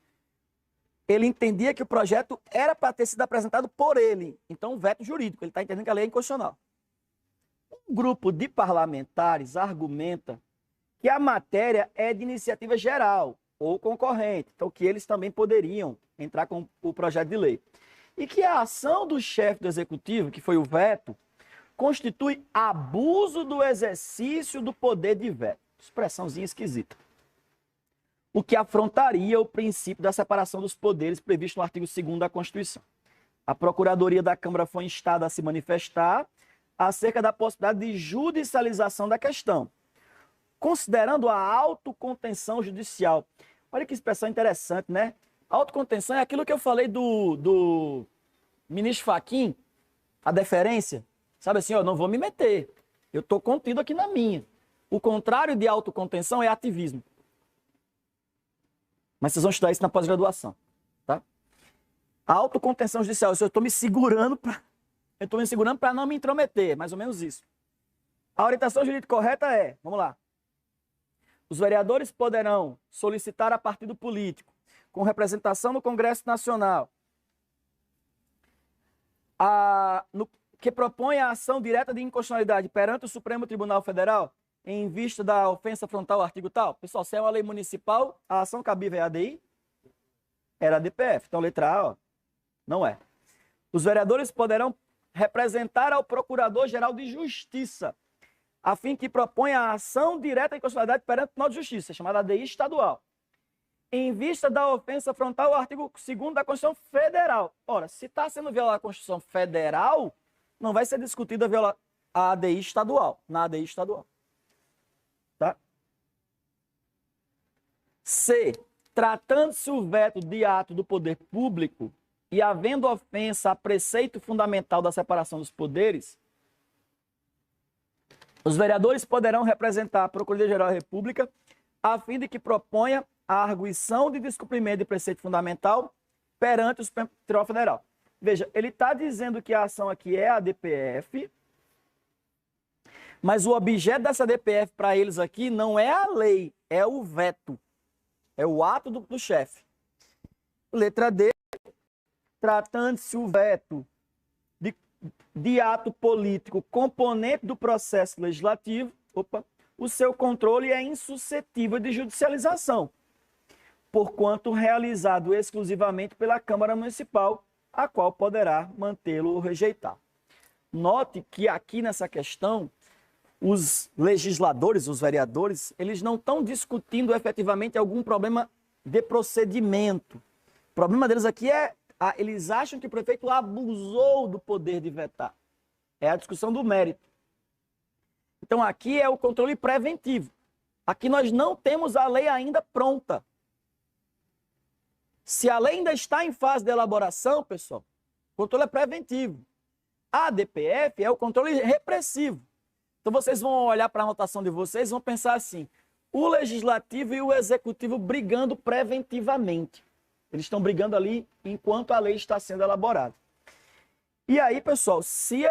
Ele entendia que o projeto era para ter sido apresentado por ele. Então, veto jurídico. Ele está entendendo que a lei é inconstitucional. Um grupo de parlamentares argumenta que a matéria é de iniciativa geral ou concorrente. Então, que eles também poderiam entrar com o projeto de lei. E que a ação do chefe do executivo, que foi o veto, constitui abuso do exercício do poder de veto. Expressãozinha esquisita. O que afrontaria o princípio da separação dos poderes previsto no artigo 2º da Constituição. A Procuradoria da Câmara foi instada a se manifestar acerca da possibilidade de judicialização da questão, considerando a autocontenção judicial. Olha que expressão interessante, né? Autocontenção é aquilo que eu falei do ministro Fachin, a deferência. Sabe assim, ó, não vou me meter. Eu estou contido aqui na minha. O contrário de autocontenção é ativismo. Mas vocês vão estudar isso na pós-graduação, tá? A autocontenção judicial, eu estou me segurando para não me intrometer, mais ou menos isso. A orientação jurídica correta é, vamos lá. Os vereadores poderão solicitar a partido político, com representação no Congresso Nacional, que propõe a ação direta de inconstitucionalidade perante o Supremo Tribunal Federal, em vista da ofensa frontal ao artigo tal. Pessoal, se é uma lei municipal, a ação cabível é a ADI? Era a DPF. Então, letra A, ó, não é. Os vereadores poderão representar ao Procurador-Geral de Justiça, a fim que proponha a ação direta de inconstitucionalidade perante o Tribunal de Justiça, chamada ADI estadual, em vista da ofensa frontal ao artigo 2º da Constituição Federal. Ora, se está sendo violada a Constituição Federal, não vai ser discutida a ADI estadual, na ADI estadual. Tá? C. Tratando-se o veto de ato do poder público e havendo ofensa a preceito fundamental da separação dos poderes, os vereadores poderão representar a Procuradoria-Geral da República a fim de que proponha a arguição de descumprimento de preceito fundamental perante o Supremo Tribunal Federal. Veja, ele está dizendo que a ação aqui é a DPF, mas o objeto dessa DPF para eles aqui não é a lei, é o veto. É o ato do chefe. Letra D. Tratando-se o veto de ato político componente do processo legislativo, o seu controle é insuscetível de judicialização, porquanto realizado exclusivamente pela Câmara Municipal, a qual poderá mantê-lo ou rejeitar. Note que aqui nessa questão, os legisladores, os vereadores, eles não estão discutindo efetivamente algum problema de procedimento. O problema deles aqui é, eles acham que o prefeito abusou do poder de vetar. É a discussão do mérito. Então aqui é o controle preventivo. Aqui nós não temos a lei ainda pronta. Se a lei ainda está em fase de elaboração, pessoal, o controle é preventivo. A DPF é o controle repressivo. Então vocês vão olhar para a anotação de vocês e vão pensar assim, o legislativo e o executivo brigando preventivamente. Eles estão brigando ali enquanto a lei está sendo elaborada. E aí, pessoal, se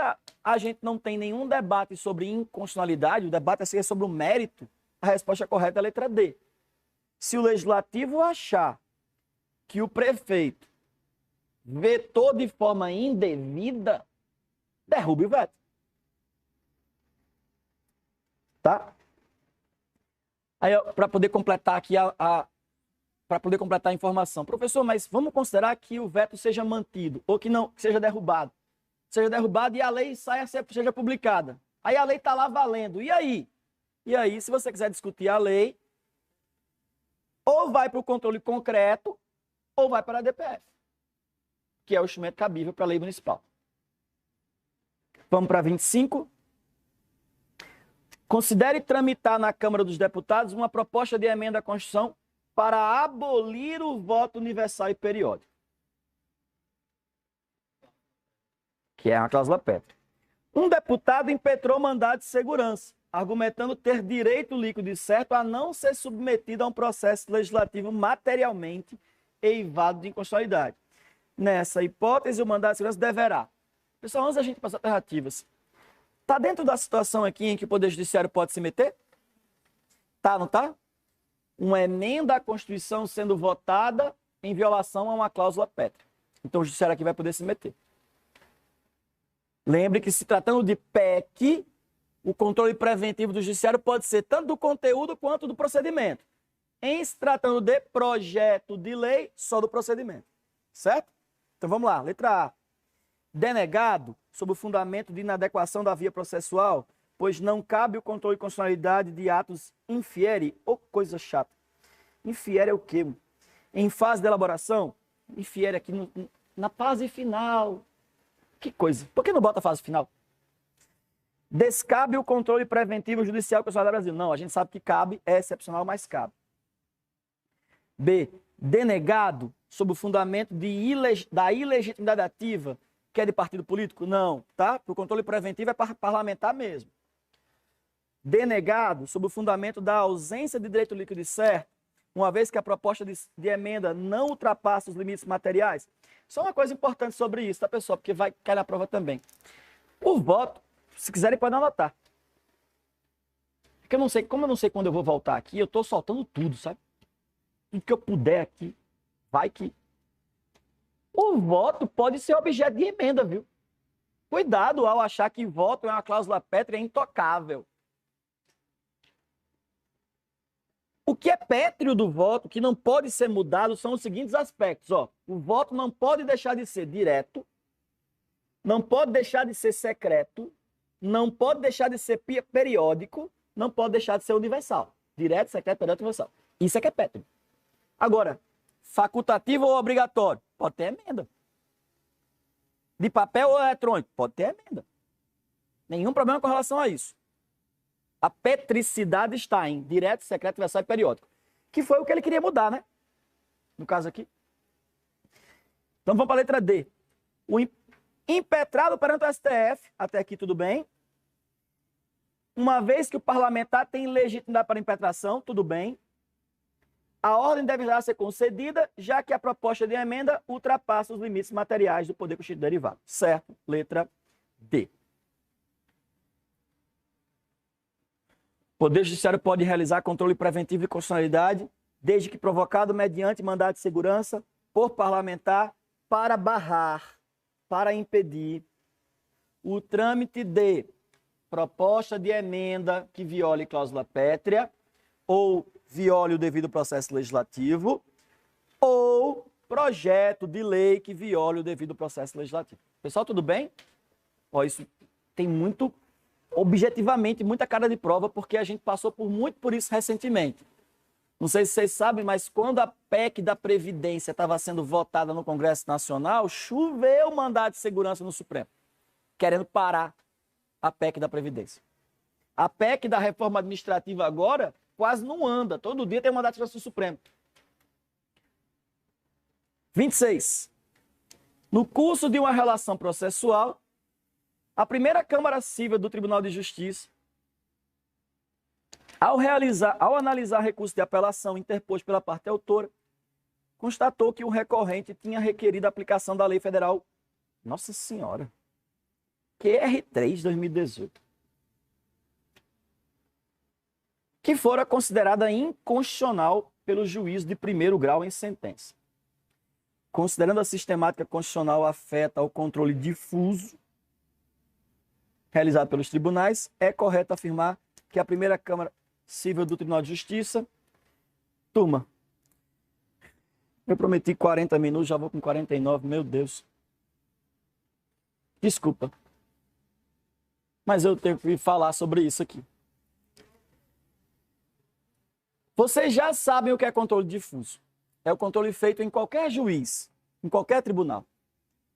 a gente não tem nenhum debate sobre inconstitucionalidade, o debate é sobre o mérito, a resposta correta é a letra D. Se o legislativo achar que o prefeito vetou de forma indevida, derrube o veto. Tá? Aí, para poder completar aqui para poder completar a informação. Professor, mas vamos considerar que o veto seja mantido, ou que não, que seja derrubado. Seja derrubado e a lei seja publicada. Aí a lei está lá valendo. E aí? E aí, se você quiser discutir a lei, ou vai para o controle concreto, ou vai para a DPF, que é o instrumento cabível para a lei municipal. Vamos para 25. Considere tramitar na Câmara dos Deputados uma proposta de emenda à Constituição para abolir o voto universal e periódico, que é uma cláusula pétrea. Um deputado impetrou mandado de segurança, argumentando ter direito líquido e certo a não ser submetido a um processo legislativo materialmente eivado de inconstitucionalidade. Nessa hipótese, o mandado de segurança deverá. Pessoal, antes da gente passar alternativas, está dentro da situação aqui em que o Poder Judiciário pode se meter? Tá, não tá? Uma emenda à Constituição sendo votada em violação a uma cláusula pétrea. Então o Judiciário aqui vai poder se meter. Lembre que, se tratando de PEC, o controle preventivo do Judiciário pode ser tanto do conteúdo quanto do procedimento. Em se tratando de projeto de lei, só do procedimento. Certo? Então vamos lá, letra A. denegado sob o fundamento de inadequação da via processual, pois não cabe o controle de constitucionalidade de atos infiere, ou coisa chata. Infiere é o quê? Em fase de elaboração? Infiere aqui na fase final. Que coisa. Por que não bota a fase final? Descabe o controle preventivo judicial e constitucional do Brasil. Não, a gente sabe que cabe, é excepcional, mas cabe. B. Denegado sob o fundamento da ilegitimidade ativa, que é de partido político? Não, tá? Porque o controle preventivo é parlamentar mesmo. Denegado sob o fundamento da ausência de direito líquido e certo, uma vez que a proposta de emenda não ultrapassa os limites materiais. Só uma coisa importante sobre isso, tá, pessoal? Porque vai cair na prova também. O voto, se quiserem, podem anotar. Porque eu não sei, como eu não sei quando eu vou voltar aqui, eu tô soltando tudo, sabe? Tudo que eu puder aqui, vai que... O voto pode ser objeto de emenda, viu? Cuidado ao achar que voto é uma cláusula pétrea intocável. O que é pétreo do voto, que não pode ser mudado, são os seguintes aspectos. Ó. O voto não pode deixar de ser direto, não pode deixar de ser secreto, não pode deixar de ser periódico, não pode deixar de ser universal. Direto, secreto, periódico, universal. Isso é que é pétreo. Agora, facultativo ou obrigatório? Pode ter emenda. De papel ou eletrônico? Pode ter emenda. Nenhum problema com relação a isso. A petricidade está em direto, secreto, universal e periódico. Que foi o que ele queria mudar, né? No caso aqui. Então vamos para a letra D. O impetrado perante o STF, até aqui tudo bem. Uma vez que o parlamentar tem legitimidade para impetração, tudo bem. A ordem deverá ser concedida, já que a proposta de emenda ultrapassa os limites materiais do poder constituído derivado. Certo? Letra D. O Poder Judiciário pode realizar controle preventivo de constitucionalidade, desde que provocado mediante mandado de segurança por parlamentar para barrar, para impedir o trâmite de proposta de emenda que viole cláusula pétrea ou viole o devido processo legislativo ou projeto de lei que viole o devido processo legislativo. Pessoal, tudo bem? Ó, isso tem muito... objetivamente, muita cara de prova, porque a gente passou muito por isso recentemente. Não sei se vocês sabem, mas quando a PEC da Previdência estava sendo votada no Congresso Nacional, choveu mandado de segurança no Supremo, querendo parar a PEC da Previdência. A PEC da reforma administrativa agora quase não anda, todo dia tem um mandado de segurança no Supremo. 26. No curso de uma relação processual, a primeira Câmara Civil do Tribunal de Justiça, ao analisar recurso de apelação interposto pela parte autora, constatou que o recorrente tinha requerido a aplicação da Lei Federal, Nossa Senhora, QR3 2018, que fora considerada inconstitucional pelo juízo de primeiro grau em sentença. Considerando a sistemática constitucional afeta ao controle difuso realizado pelos tribunais, é correto afirmar que a primeira Câmara Civil do Tribunal de Justiça... Turma, eu prometi 40 minutos, já vou com 49, meu Deus. Desculpa. Mas eu tenho que falar sobre isso aqui. Vocês já sabem o que é controle difuso. É o controle feito em qualquer juiz, em qualquer tribunal.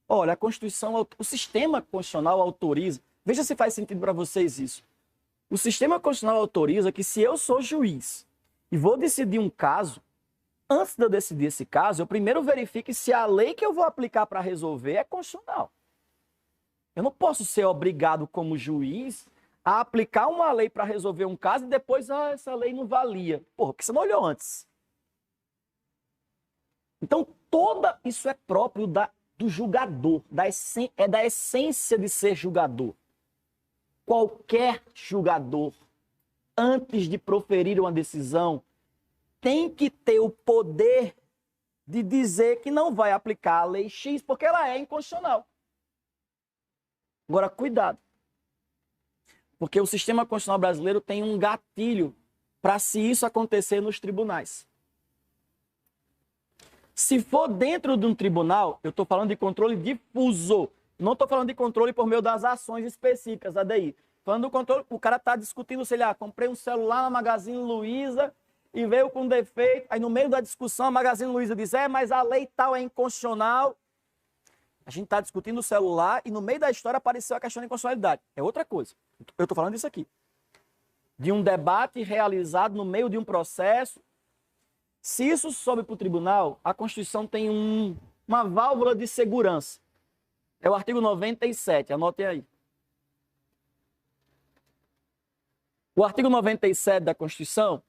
Olha, a Constituição, o sistema constitucional autoriza... Veja se faz sentido para vocês isso. O sistema constitucional autoriza que se eu sou juiz e vou decidir um caso, antes de eu decidir esse caso, eu primeiro verifique se a lei que eu vou aplicar para resolver é constitucional. Eu não posso ser obrigado como juiz a aplicar uma lei para resolver um caso e depois, essa lei não valia. Porra, porque você não olhou antes. Então, isso é próprio do julgador, é da essência de ser julgador. Qualquer julgador, antes de proferir uma decisão, tem que ter o poder de dizer que não vai aplicar a lei X porque ela é inconstitucional. Agora, cuidado. Porque o sistema constitucional brasileiro tem um gatilho para se isso acontecer nos tribunais. Se for dentro de um tribunal, eu estou falando de controle difuso. Não estou falando de controle por meio das ações específicas, ADI. Falando do controle, o cara está discutindo, sei lá, comprei um celular na Magazine Luiza e veio com defeito. Aí no meio da discussão a Magazine Luiza diz, mas a lei tal é inconstitucional. A gente está discutindo o celular e no meio da história apareceu a questão de inconstitucionalidade. É outra coisa. Eu estou falando disso aqui. De um debate realizado no meio de um processo. Se isso sobe para o tribunal, a Constituição tem uma válvula de segurança. É o artigo 97, anotem aí. O artigo 97 da Constituição,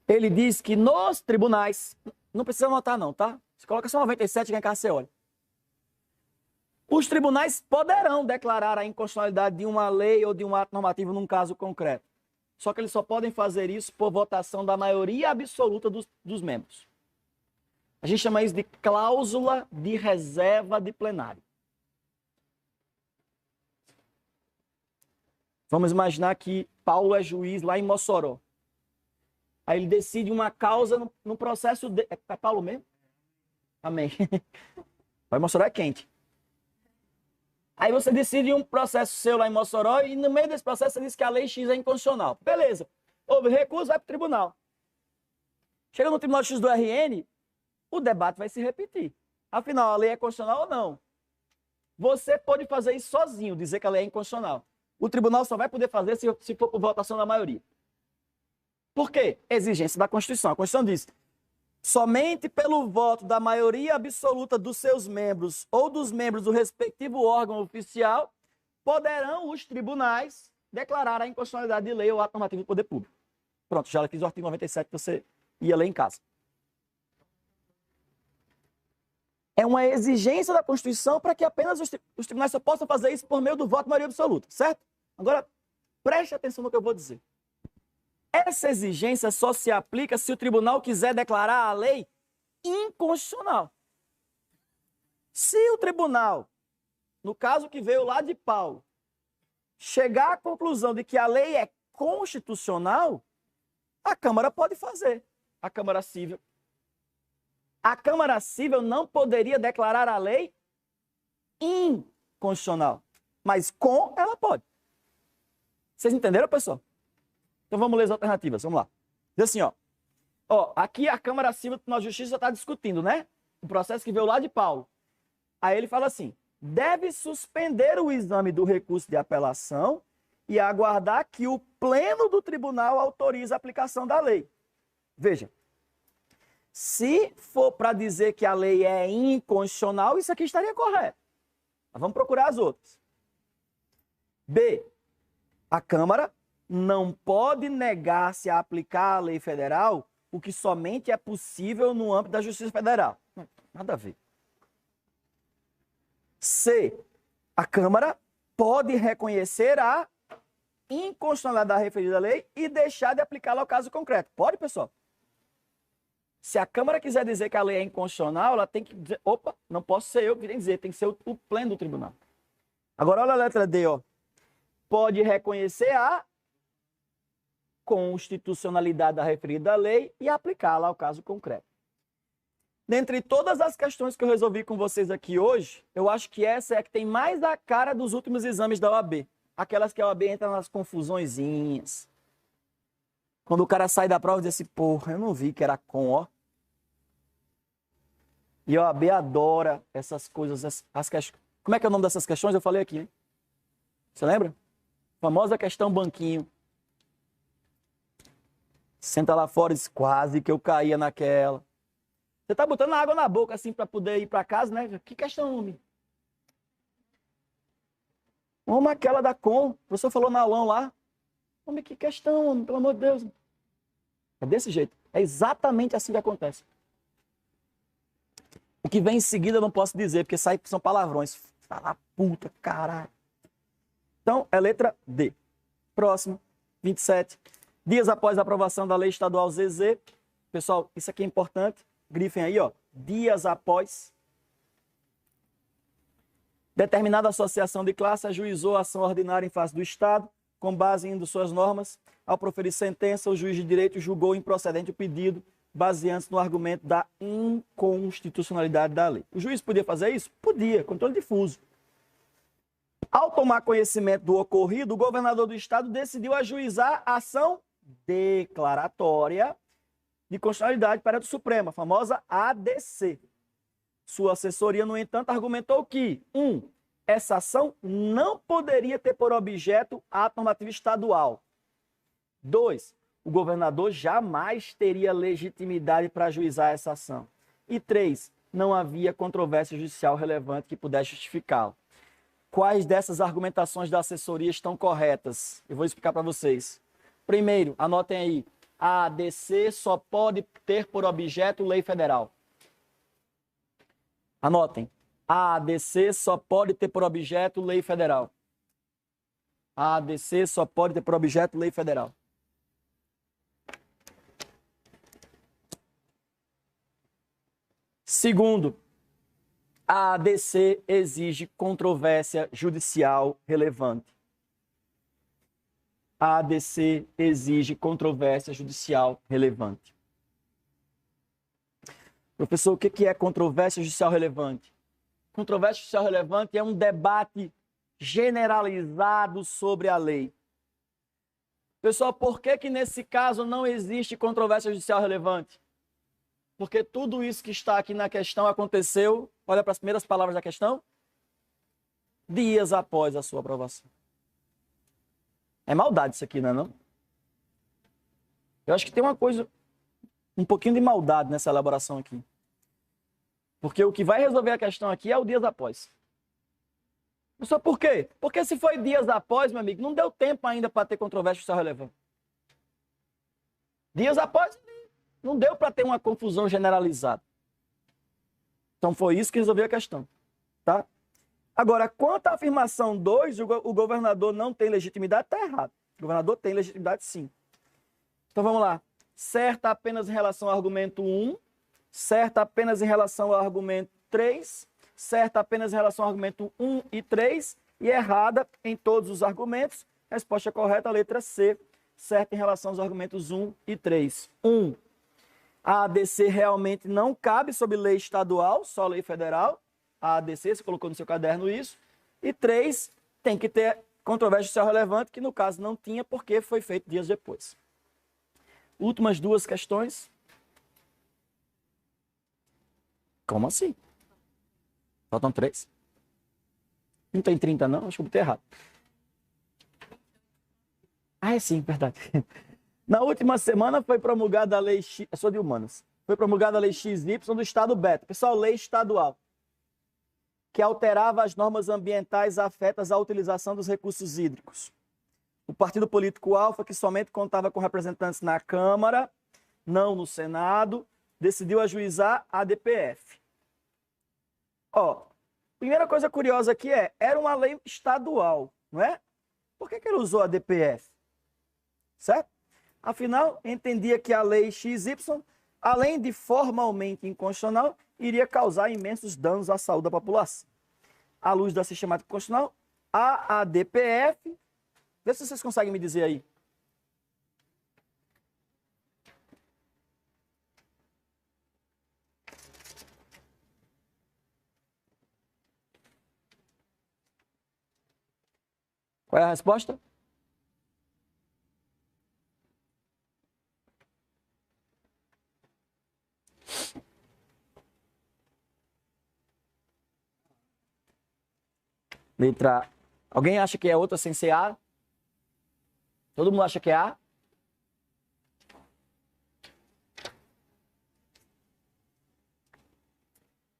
ele diz que nos tribunais, não precisa anotar não, tá? Você coloca só 97 e em casa você olha. Os tribunais poderão declarar a inconstitucionalidade de uma lei ou de um ato normativo num caso concreto. Só que eles só podem fazer isso por votação da maioria absoluta dos membros. A gente chama isso de cláusula de reserva de plenário. Vamos imaginar que Paulo é juiz lá em Mossoró. Aí ele decide uma causa no processo... É Paulo mesmo? Amém. Vai Mossoró é quente. Aí você decide um processo seu lá em Mossoró e no meio desse processo você diz que a lei X é inconstitucional. Beleza. Houve recurso, vai para o tribunal. Chega no tribunal X do RN, o debate vai se repetir. Afinal, a lei é constitucional ou não? Você pode fazer isso sozinho, dizer que a lei é inconstitucional. O tribunal só vai poder fazer se for por votação da maioria. Por quê? Exigência da Constituição. A Constituição diz, somente pelo voto da maioria absoluta dos seus membros ou dos membros do respectivo órgão oficial, poderão os tribunais declarar a inconstitucionalidade de lei ou ato normativo do poder público. Pronto, já fiz o artigo 97 que você ia ler em casa. É uma exigência da Constituição para que apenas os tribunais só possam fazer isso por meio do voto da maioria absoluta, certo? Agora, preste atenção no que eu vou dizer. Essa exigência só se aplica se o tribunal quiser declarar a lei inconstitucional. Se o tribunal, no caso que veio lá de Paulo, chegar à conclusão de que a lei é constitucional, a Câmara pode fazer. A Câmara Civil. A Câmara Civil não poderia declarar a lei inconstitucional, mas com ela pode. Vocês entenderam, pessoal? Então vamos ler as alternativas, vamos lá. Diz assim, ó, aqui a Câmara Civil do Tribunal de Justiça está discutindo, né? O processo que veio lá de Paulo. Aí ele fala assim, deve suspender o exame do recurso de apelação e aguardar que o pleno do tribunal autorize a aplicação da lei. Veja, se for para dizer que a lei é inconstitucional, isso aqui estaria correto. Mas vamos procurar as outras. B, a Câmara não pode negar-se a aplicar a lei federal, o que somente é possível no âmbito da Justiça Federal. Nada a ver. C, a Câmara pode reconhecer a inconstitucionalidade da referida lei e deixar de aplicá-la ao caso concreto. Pode, pessoal? Se a Câmara quiser dizer que a lei é inconstitucional, ela tem que dizer, opa, não posso ser eu que tenho que dizer, tem que ser o pleno do tribunal. Agora, olha a letra D, ó. Pode reconhecer a constitucionalidade da referida lei e aplicá-la ao caso concreto. Dentre todas as questões que eu resolvi com vocês aqui hoje, eu acho que essa é a que tem mais a cara dos últimos exames da OAB. Aquelas que a OAB entra nas confusõezinhas. Quando o cara sai da prova e diz assim, porra, eu não vi que era com, ó. E a OAB adora essas coisas, as questões. Como é que é o nome dessas questões? Eu falei aqui, hein? Você lembra? Famosa questão banquinho. Senta lá fora e diz, quase que eu caía naquela. Você tá botando água na boca assim para poder ir para casa, né? Que questão, homem? Homem, aquela da Com. O professor falou na aulão lá. Homem, que questão, homem, pelo amor de Deus. É desse jeito. É exatamente assim que acontece. O que vem em seguida eu não posso dizer, porque são palavrões. Fala puta, caralho. Então, é letra D. Próximo, 27. Dias após a aprovação da Lei Estadual ZZ. Pessoal, isso aqui é importante. Grifem aí, ó. Dias após. Determinada associação de classe ajuizou a ação ordinária em face do Estado, com base em suas normas. Ao proferir sentença, o juiz de direito julgou improcedente o pedido baseando-se no argumento da inconstitucionalidade da lei. O juiz podia fazer isso? Podia, controle difuso. Ao tomar conhecimento do ocorrido, o governador do estado decidiu ajuizar a ação declaratória de constitucionalidade perante o Supremo, a famosa ADC. Sua assessoria, no entanto, argumentou que, essa ação não poderia ter por objeto ato normativo estadual. 2, o governador jamais teria legitimidade para ajuizar essa ação. E 3, não havia controvérsia judicial relevante que pudesse justificá-lo. Quais dessas argumentações da assessoria estão corretas? Eu vou explicar para vocês. Primeiro, anotem aí, a ADC só pode ter por objeto lei federal. Anotem, a ADC só pode ter por objeto lei federal. A ADC só pode ter por objeto lei federal. Segundo, a ADC exige controvérsia judicial relevante. A ADC exige controvérsia judicial relevante. Professor, o que é controvérsia judicial relevante? Controvérsia judicial relevante é um debate generalizado sobre a lei. Pessoal, por que nesse caso não existe controvérsia judicial relevante? Porque tudo isso que está aqui na questão aconteceu, olha para as primeiras palavras da questão, dias após a sua aprovação. É maldade isso aqui, não é não? Eu acho que tem uma coisa, um pouquinho de maldade nessa elaboração aqui. Porque o que vai resolver a questão aqui é o dias após. Só por quê? Porque se foi dias após, meu amigo, não deu tempo ainda para ter controvérsia judicial relevante. Dias após, não deu para ter uma confusão generalizada. Então foi isso que resolveu a questão. Tá? Agora, quanto à afirmação 2, o governador não tem legitimidade, está errado. O governador tem legitimidade, sim. Então vamos lá. Certa apenas em relação ao argumento 1, certa apenas em relação ao argumento 3, certa apenas em relação ao argumento 1 e 3, e errada em todos os argumentos. Resposta correta, a letra C, certa em relação aos argumentos 1 e 3. 1. A ADC realmente não cabe sob lei estadual, só lei federal. A ADC, você colocou no seu caderno isso. E 3, tem que ter controvérsia judicial relevante, que no caso não tinha, porque foi feito dias depois. Últimas duas questões. Como assim? Faltam 3. Não tem 30 não? Acho que eu botei errado. Ah, é sim, verdade. Na última semana foi promulgada a lei X, eu sou de humanas, foi promulgada a lei XY do estado beta. Pessoal, lei estadual, que alterava as normas ambientais afetas à utilização dos recursos hídricos. O partido político Alfa, que somente contava com representantes na Câmara, não no Senado, decidiu ajuizar a DPF. Primeira coisa curiosa aqui era uma lei estadual, não é? Por que ele usou a DPF? Certo? Afinal, entendia que a lei XY, além de formalmente inconstitucional, iria causar imensos danos à saúde da população. À luz da sistemática constitucional, a ADPF, vê se vocês conseguem me dizer aí. Qual é a resposta? Letra A. Alguém acha que é outra sem ser A? Todo mundo acha que é A?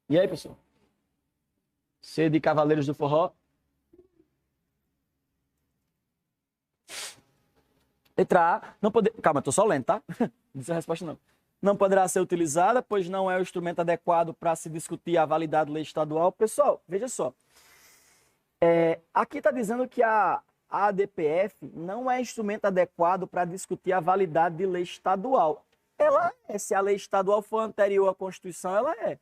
E aí, pessoal? C de Cavaleiros do Forró. Letra A. Não pode... Calma, estou só lendo, tá? Não disse a resposta não. Não poderá ser utilizada, pois não é o instrumento adequado para se discutir a validade da lei estadual. Pessoal, veja só. Aqui está dizendo que a ADPF não é instrumento adequado para discutir a validade de lei estadual. Ela é. Se a lei estadual for anterior à Constituição, ela é.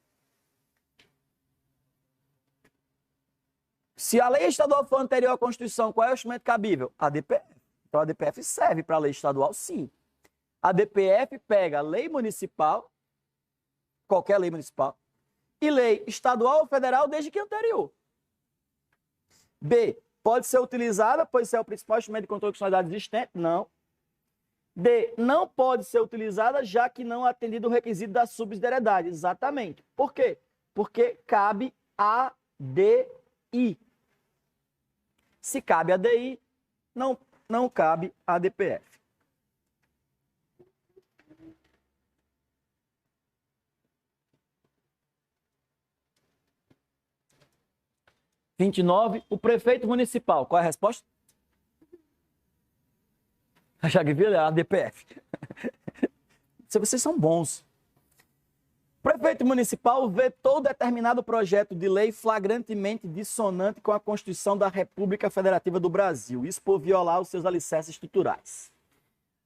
Se a lei estadual for anterior à Constituição, qual é o instrumento cabível? A ADPF. Então a ADPF serve para a lei estadual, sim. A DPF pega lei municipal, qualquer lei municipal, e lei estadual ou federal desde que anterior. B, pode ser utilizada, pois é o principal instrumento de controle de constitucionalidade existente? Não. D, não pode ser utilizada, já que não atendido o requisito da subsidiariedade. Exatamente. Por quê? Porque cabe a DI. Se cabe a DI, não cabe a DPF. O prefeito municipal. Qual é a resposta? Já que viu, é a DPF. Vocês são bons. O prefeito municipal vetou determinado projeto de lei flagrantemente dissonante com a Constituição da República Federativa do Brasil, isso por violar os seus alicerces estruturais.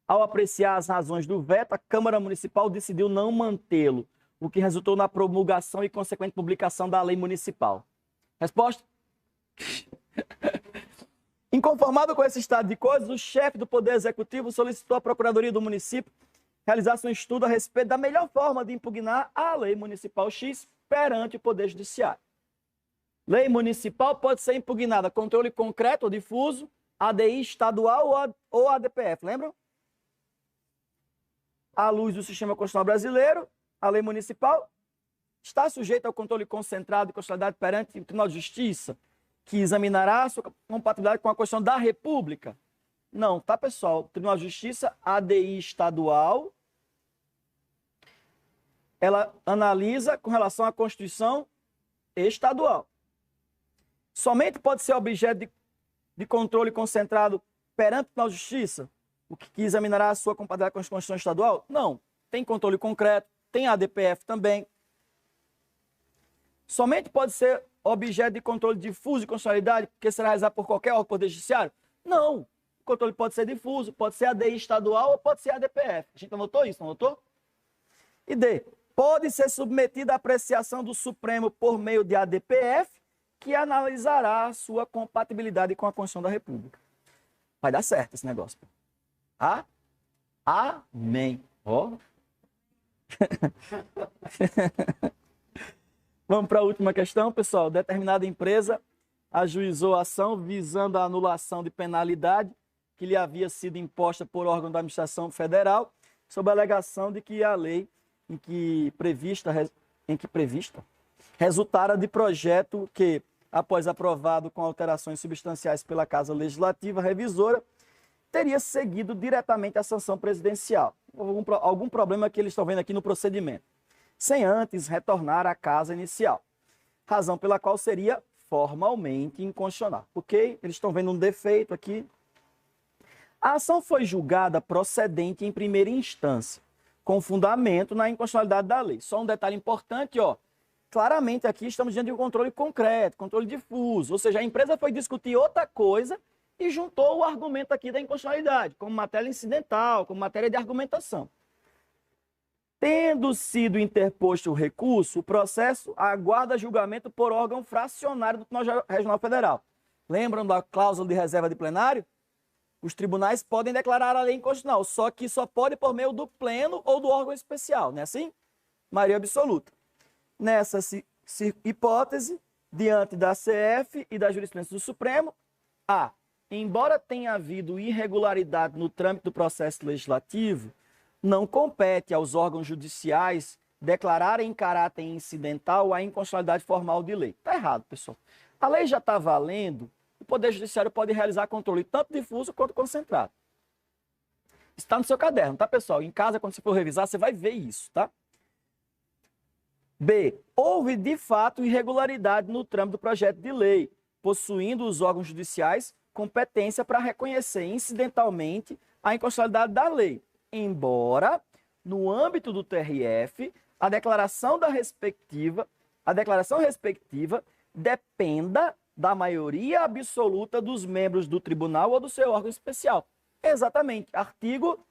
Ao apreciar as razões do veto, a Câmara Municipal decidiu não mantê-lo, o que resultou na promulgação e consequente publicação da lei municipal. Resposta? Inconformado com esse estado de coisas, o chefe do Poder Executivo solicitou à Procuradoria do município realizasse um estudo a respeito da melhor forma de impugnar a Lei Municipal X perante o Poder Judiciário. Lei municipal pode ser impugnada controle concreto ou difuso, ADI estadual ou ADPF, lembram? À luz do sistema constitucional brasileiro, a lei municipal está sujeita ao controle concentrado de constitucionalidade perante o Tribunal de Justiça, que examinará a sua compatibilidade com a Constituição da República. Não, tá, pessoal? Tribunal de Justiça, ADI estadual, ela analisa com relação à Constituição estadual. Somente pode ser objeto de controle concentrado perante o Tribunal de Justiça, o que examinará a sua compatibilidade com a Constituição estadual? Não. Tem controle concreto, tem ADPF também. Somente pode ser objeto de controle difuso de constitucionalidade, porque será realizado por qualquer órgão do Poder Judiciário? Não. O controle pode ser difuso, pode ser ADI estadual ou pode ser ADPF. A gente anotou isso, não anotou? E D, pode ser submetido à apreciação do Supremo por meio de ADPF, que analisará a sua compatibilidade com a Constituição da República. Vai dar certo esse negócio. Ah? Amém. Ó. Vamos para a última questão, pessoal. Determinada empresa ajuizou a ação visando a anulação de penalidade que lhe havia sido imposta por órgão da administração federal, sob a alegação de que a lei em que prevista resultara de projeto que, após aprovado com alterações substanciais pela Casa Legislativa Revisora, teria seguido diretamente a sanção presidencial. Algum problema que eles estão vendo aqui no procedimento, sem antes retornar à casa inicial. Razão pela qual seria formalmente inconstitucional. Ok? Eles estão vendo um defeito aqui. A ação foi julgada procedente em primeira instância, com fundamento na inconstitucionalidade da lei. Só um detalhe importante, ó. Claramente aqui estamos diante de um controle concreto, controle difuso. Ou seja, a empresa foi discutir outra coisa e juntou o argumento aqui da inconstitucionalidade, como matéria incidental, como matéria de argumentação. Tendo sido interposto o recurso, o processo aguarda julgamento por órgão fracionário do Tribunal Regional Federal. Lembram da cláusula de reserva de plenário? Os tribunais podem declarar a lei inconstitucional, só que só pode por meio do pleno ou do órgão especial, não é assim? Maioria absoluta. Nessa hipótese, diante da CF e da jurisprudência do Supremo, embora tenha havido irregularidade no trâmite do processo legislativo, não compete aos órgãos judiciais declararem em caráter incidental a inconstitucionalidade formal de lei. Está errado, pessoal. A lei já está valendo, o Poder Judiciário pode realizar controle tanto difuso quanto concentrado. Está no seu caderno, tá, pessoal? Em casa, quando você for revisar, você vai ver isso, tá? B. Houve, de fato, irregularidade no trâmite do projeto de lei, possuindo os órgãos judiciais competência para reconhecer incidentalmente a inconstitucionalidade da lei, embora, no âmbito do TRF, a declaração respectiva dependa da maioria absoluta dos membros do tribunal ou do seu órgão especial. Exatamente, artigo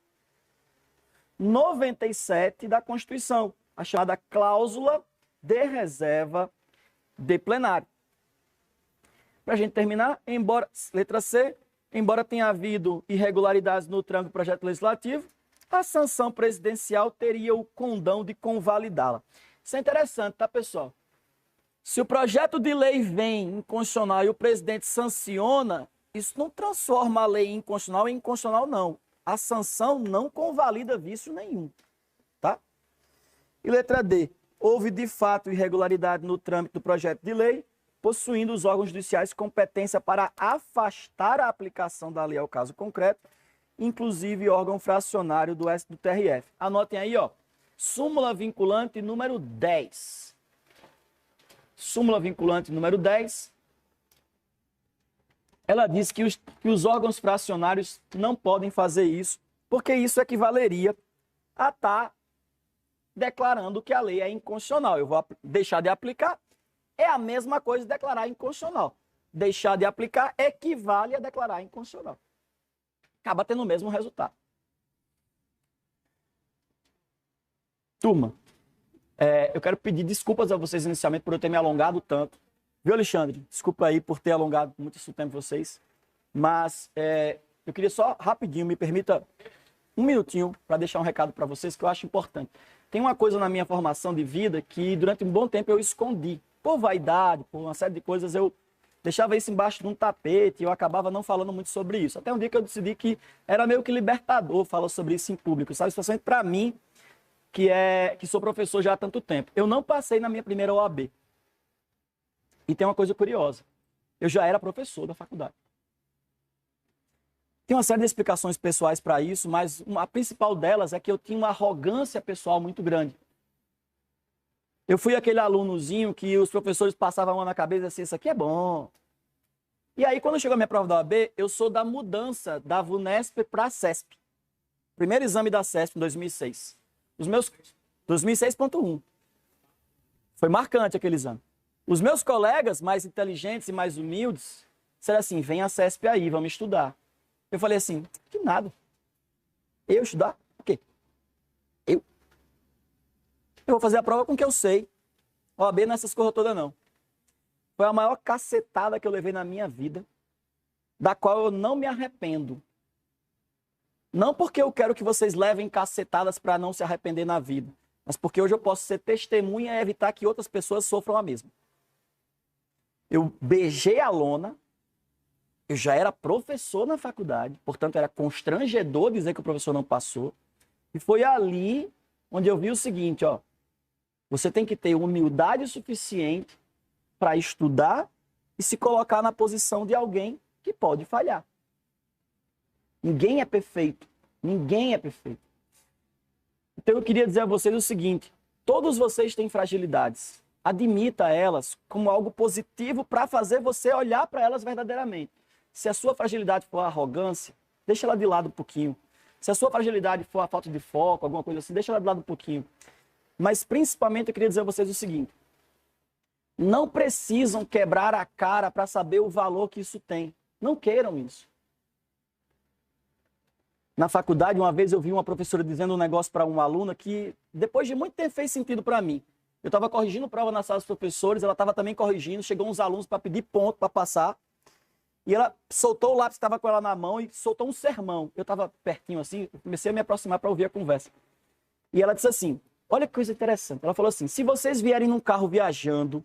97 da Constituição, a chamada cláusula de reserva de plenário. Para a gente terminar, letra C, embora tenha havido irregularidades no trâmite do projeto legislativo, a sanção presidencial teria o condão de convalidá-la. Isso é interessante, tá, pessoal? Se o projeto de lei vem inconstitucional e o presidente sanciona, isso não transforma a lei inconstitucional em inconstitucional, não. A sanção não convalida vício nenhum, tá? E letra D. Houve, de fato, irregularidade no trâmite do projeto de lei, possuindo os órgãos judiciais competência para afastar a aplicação da lei ao caso concreto, inclusive órgão fracionário do TRF. Anotem aí, ó. Súmula vinculante número 10. Súmula vinculante número 10. Ela diz que os órgãos fracionários não podem fazer isso, porque isso equivaleria a estar declarando que a lei é inconstitucional. Eu vou deixar de aplicar. É a mesma coisa de declarar inconstitucional. Deixar de aplicar equivale a declarar inconstitucional. Acaba tendo o mesmo resultado. Turma, eu quero pedir desculpas a vocês inicialmente por eu ter me alongado tanto. Viu, Alexandre? Desculpa aí por ter alongado muito esse tempo vocês. Mas eu queria só rapidinho, me permita um minutinho para deixar um recado para vocês que eu acho importante. Tem uma coisa na minha formação de vida que durante um bom tempo eu escondi. Por vaidade, por uma série de coisas, eu deixava isso embaixo de um tapete e eu acabava não falando muito sobre isso. Até um dia que eu decidi que era meio que libertador falar sobre isso em público, sabe? Especialmente para mim, que sou professor já há tanto tempo. Eu não passei na minha primeira OAB. E tem uma coisa curiosa. Eu já era professor da faculdade. Tem uma série de explicações pessoais para isso, mas a principal delas é que eu tinha uma arrogância pessoal muito grande. Eu fui aquele alunozinho que os professores passavam a mão na cabeça e assim, isso aqui é bom. E aí, quando chegou a minha prova da OAB, eu sou da mudança da VUNESP para a CESP. Primeiro exame da CESP em 2006. 2006.1. Foi marcante aquele exame. Os meus colegas mais inteligentes e mais humildes disseram assim, vem a CESP aí, vamos estudar. Eu falei assim, que nada. Eu estudar? O quê? Eu vou fazer a prova com o que eu sei. OAB não é essas coisas todas, não. Foi a maior cacetada que eu levei na minha vida, da qual eu não me arrependo. Não porque eu quero que vocês levem cacetadas para não se arrepender na vida, mas porque hoje eu posso ser testemunha e evitar que outras pessoas sofram a mesma. Eu beijei a lona, eu já era professor na faculdade, portanto era constrangedor dizer que o professor não passou, e foi ali onde eu vi o seguinte, ó, você tem que ter humildade suficiente para estudar e se colocar na posição de alguém que pode falhar. Ninguém é perfeito. Ninguém é perfeito. Então eu queria dizer a vocês o seguinte, todos vocês têm fragilidades. Admita elas como algo positivo para fazer você olhar para elas verdadeiramente. Se a sua fragilidade for a arrogância, deixa ela de lado um pouquinho. Se a sua fragilidade for a falta de foco, alguma coisa assim, deixa ela de lado um pouquinho. Mas principalmente eu queria dizer a vocês o seguinte, não precisam quebrar a cara para saber o valor que isso tem. Não queiram isso. Na faculdade, uma vez eu vi uma professora dizendo um negócio para uma aluna que, depois de muito tempo, fez sentido para mim. Eu estava corrigindo prova na sala dos professores, ela estava também corrigindo, chegou uns alunos para pedir ponto para passar, e ela soltou o lápis que estava com ela na mão e soltou um sermão. Eu estava pertinho assim, comecei a me aproximar para ouvir a conversa. E ela disse assim, olha que coisa interessante, ela falou assim, se vocês vierem num carro viajando,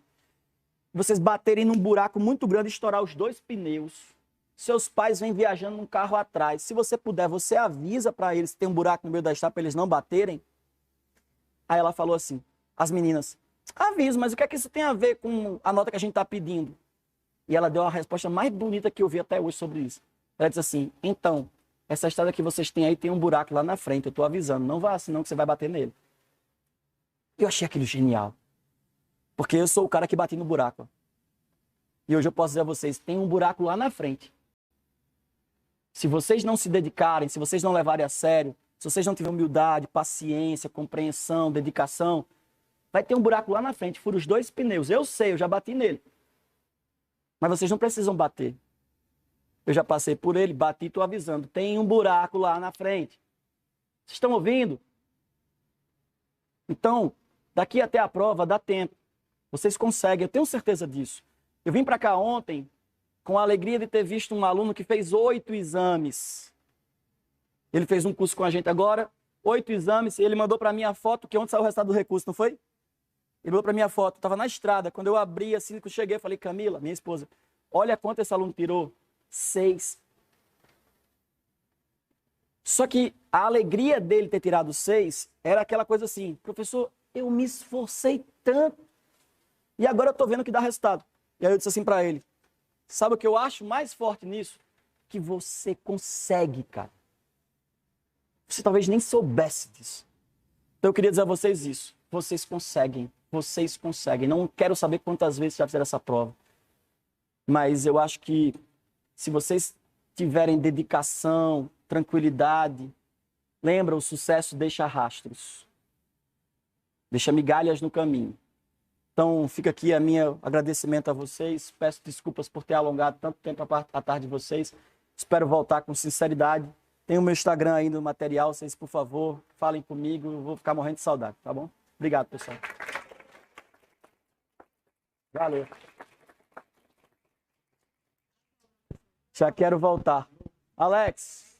vocês baterem num buraco muito grande e estourar os dois pneus, seus pais vêm viajando num carro atrás. Se você puder, você avisa para eles que tem um buraco no meio da estrada para eles não baterem. Aí ela falou assim, as meninas, aviso, mas o que é que isso tem a ver com a nota que a gente está pedindo? E ela deu a resposta mais bonita que eu vi até hoje sobre isso. Ela disse assim, então, essa estrada que vocês têm aí tem um buraco lá na frente, eu estou avisando, não vá assim não que você vai bater nele. Eu achei aquilo genial. Porque eu sou o cara que bati no buraco. E hoje eu posso dizer a vocês, tem um buraco lá na frente. Se vocês não se dedicarem, se vocês não levarem a sério, se vocês não tiverem humildade, paciência, compreensão, dedicação, vai ter um buraco lá na frente, fura os dois pneus. Eu sei, eu já bati nele. Mas vocês não precisam bater. Eu já passei por ele, bati e estou avisando. Tem um buraco lá na frente. Vocês estão ouvindo? Então, daqui até a prova dá tempo. Vocês conseguem, eu tenho certeza disso. Eu vim para cá ontem com a alegria de ter visto um aluno que fez 8 exames. Ele fez um curso com a gente agora, 8 exames, ele mandou para mim a foto, que ontem saiu o resultado do recurso, não foi? Ele mandou para mim a foto, estava na estrada. Quando eu abri, assim que eu cheguei, eu falei, Camila, minha esposa, olha quanto esse aluno tirou. 6. Só que a alegria dele ter tirado 6 era aquela coisa assim, professor, eu me esforcei tanto e agora eu estou vendo que dá resultado. E aí eu disse assim para ele, sabe o que eu acho mais forte nisso? Que você consegue, cara. Você talvez nem soubesse disso. Então eu queria dizer a vocês isso. Vocês conseguem. Vocês conseguem. Não quero saber quantas vezes já fizeram essa prova. Mas eu acho que se vocês tiverem dedicação, tranquilidade, lembra, o sucesso deixa rastros. Deixa migalhas no caminho. Então fica aqui a minha agradecimento a vocês. Peço desculpas por ter alongado tanto tempo a tarde de vocês. Espero voltar com sinceridade. Tem o meu Instagram aí no material. Vocês, por favor, falem comigo. Eu vou ficar morrendo de saudade, tá bom? Obrigado, pessoal. Valeu. Já quero voltar. Alex.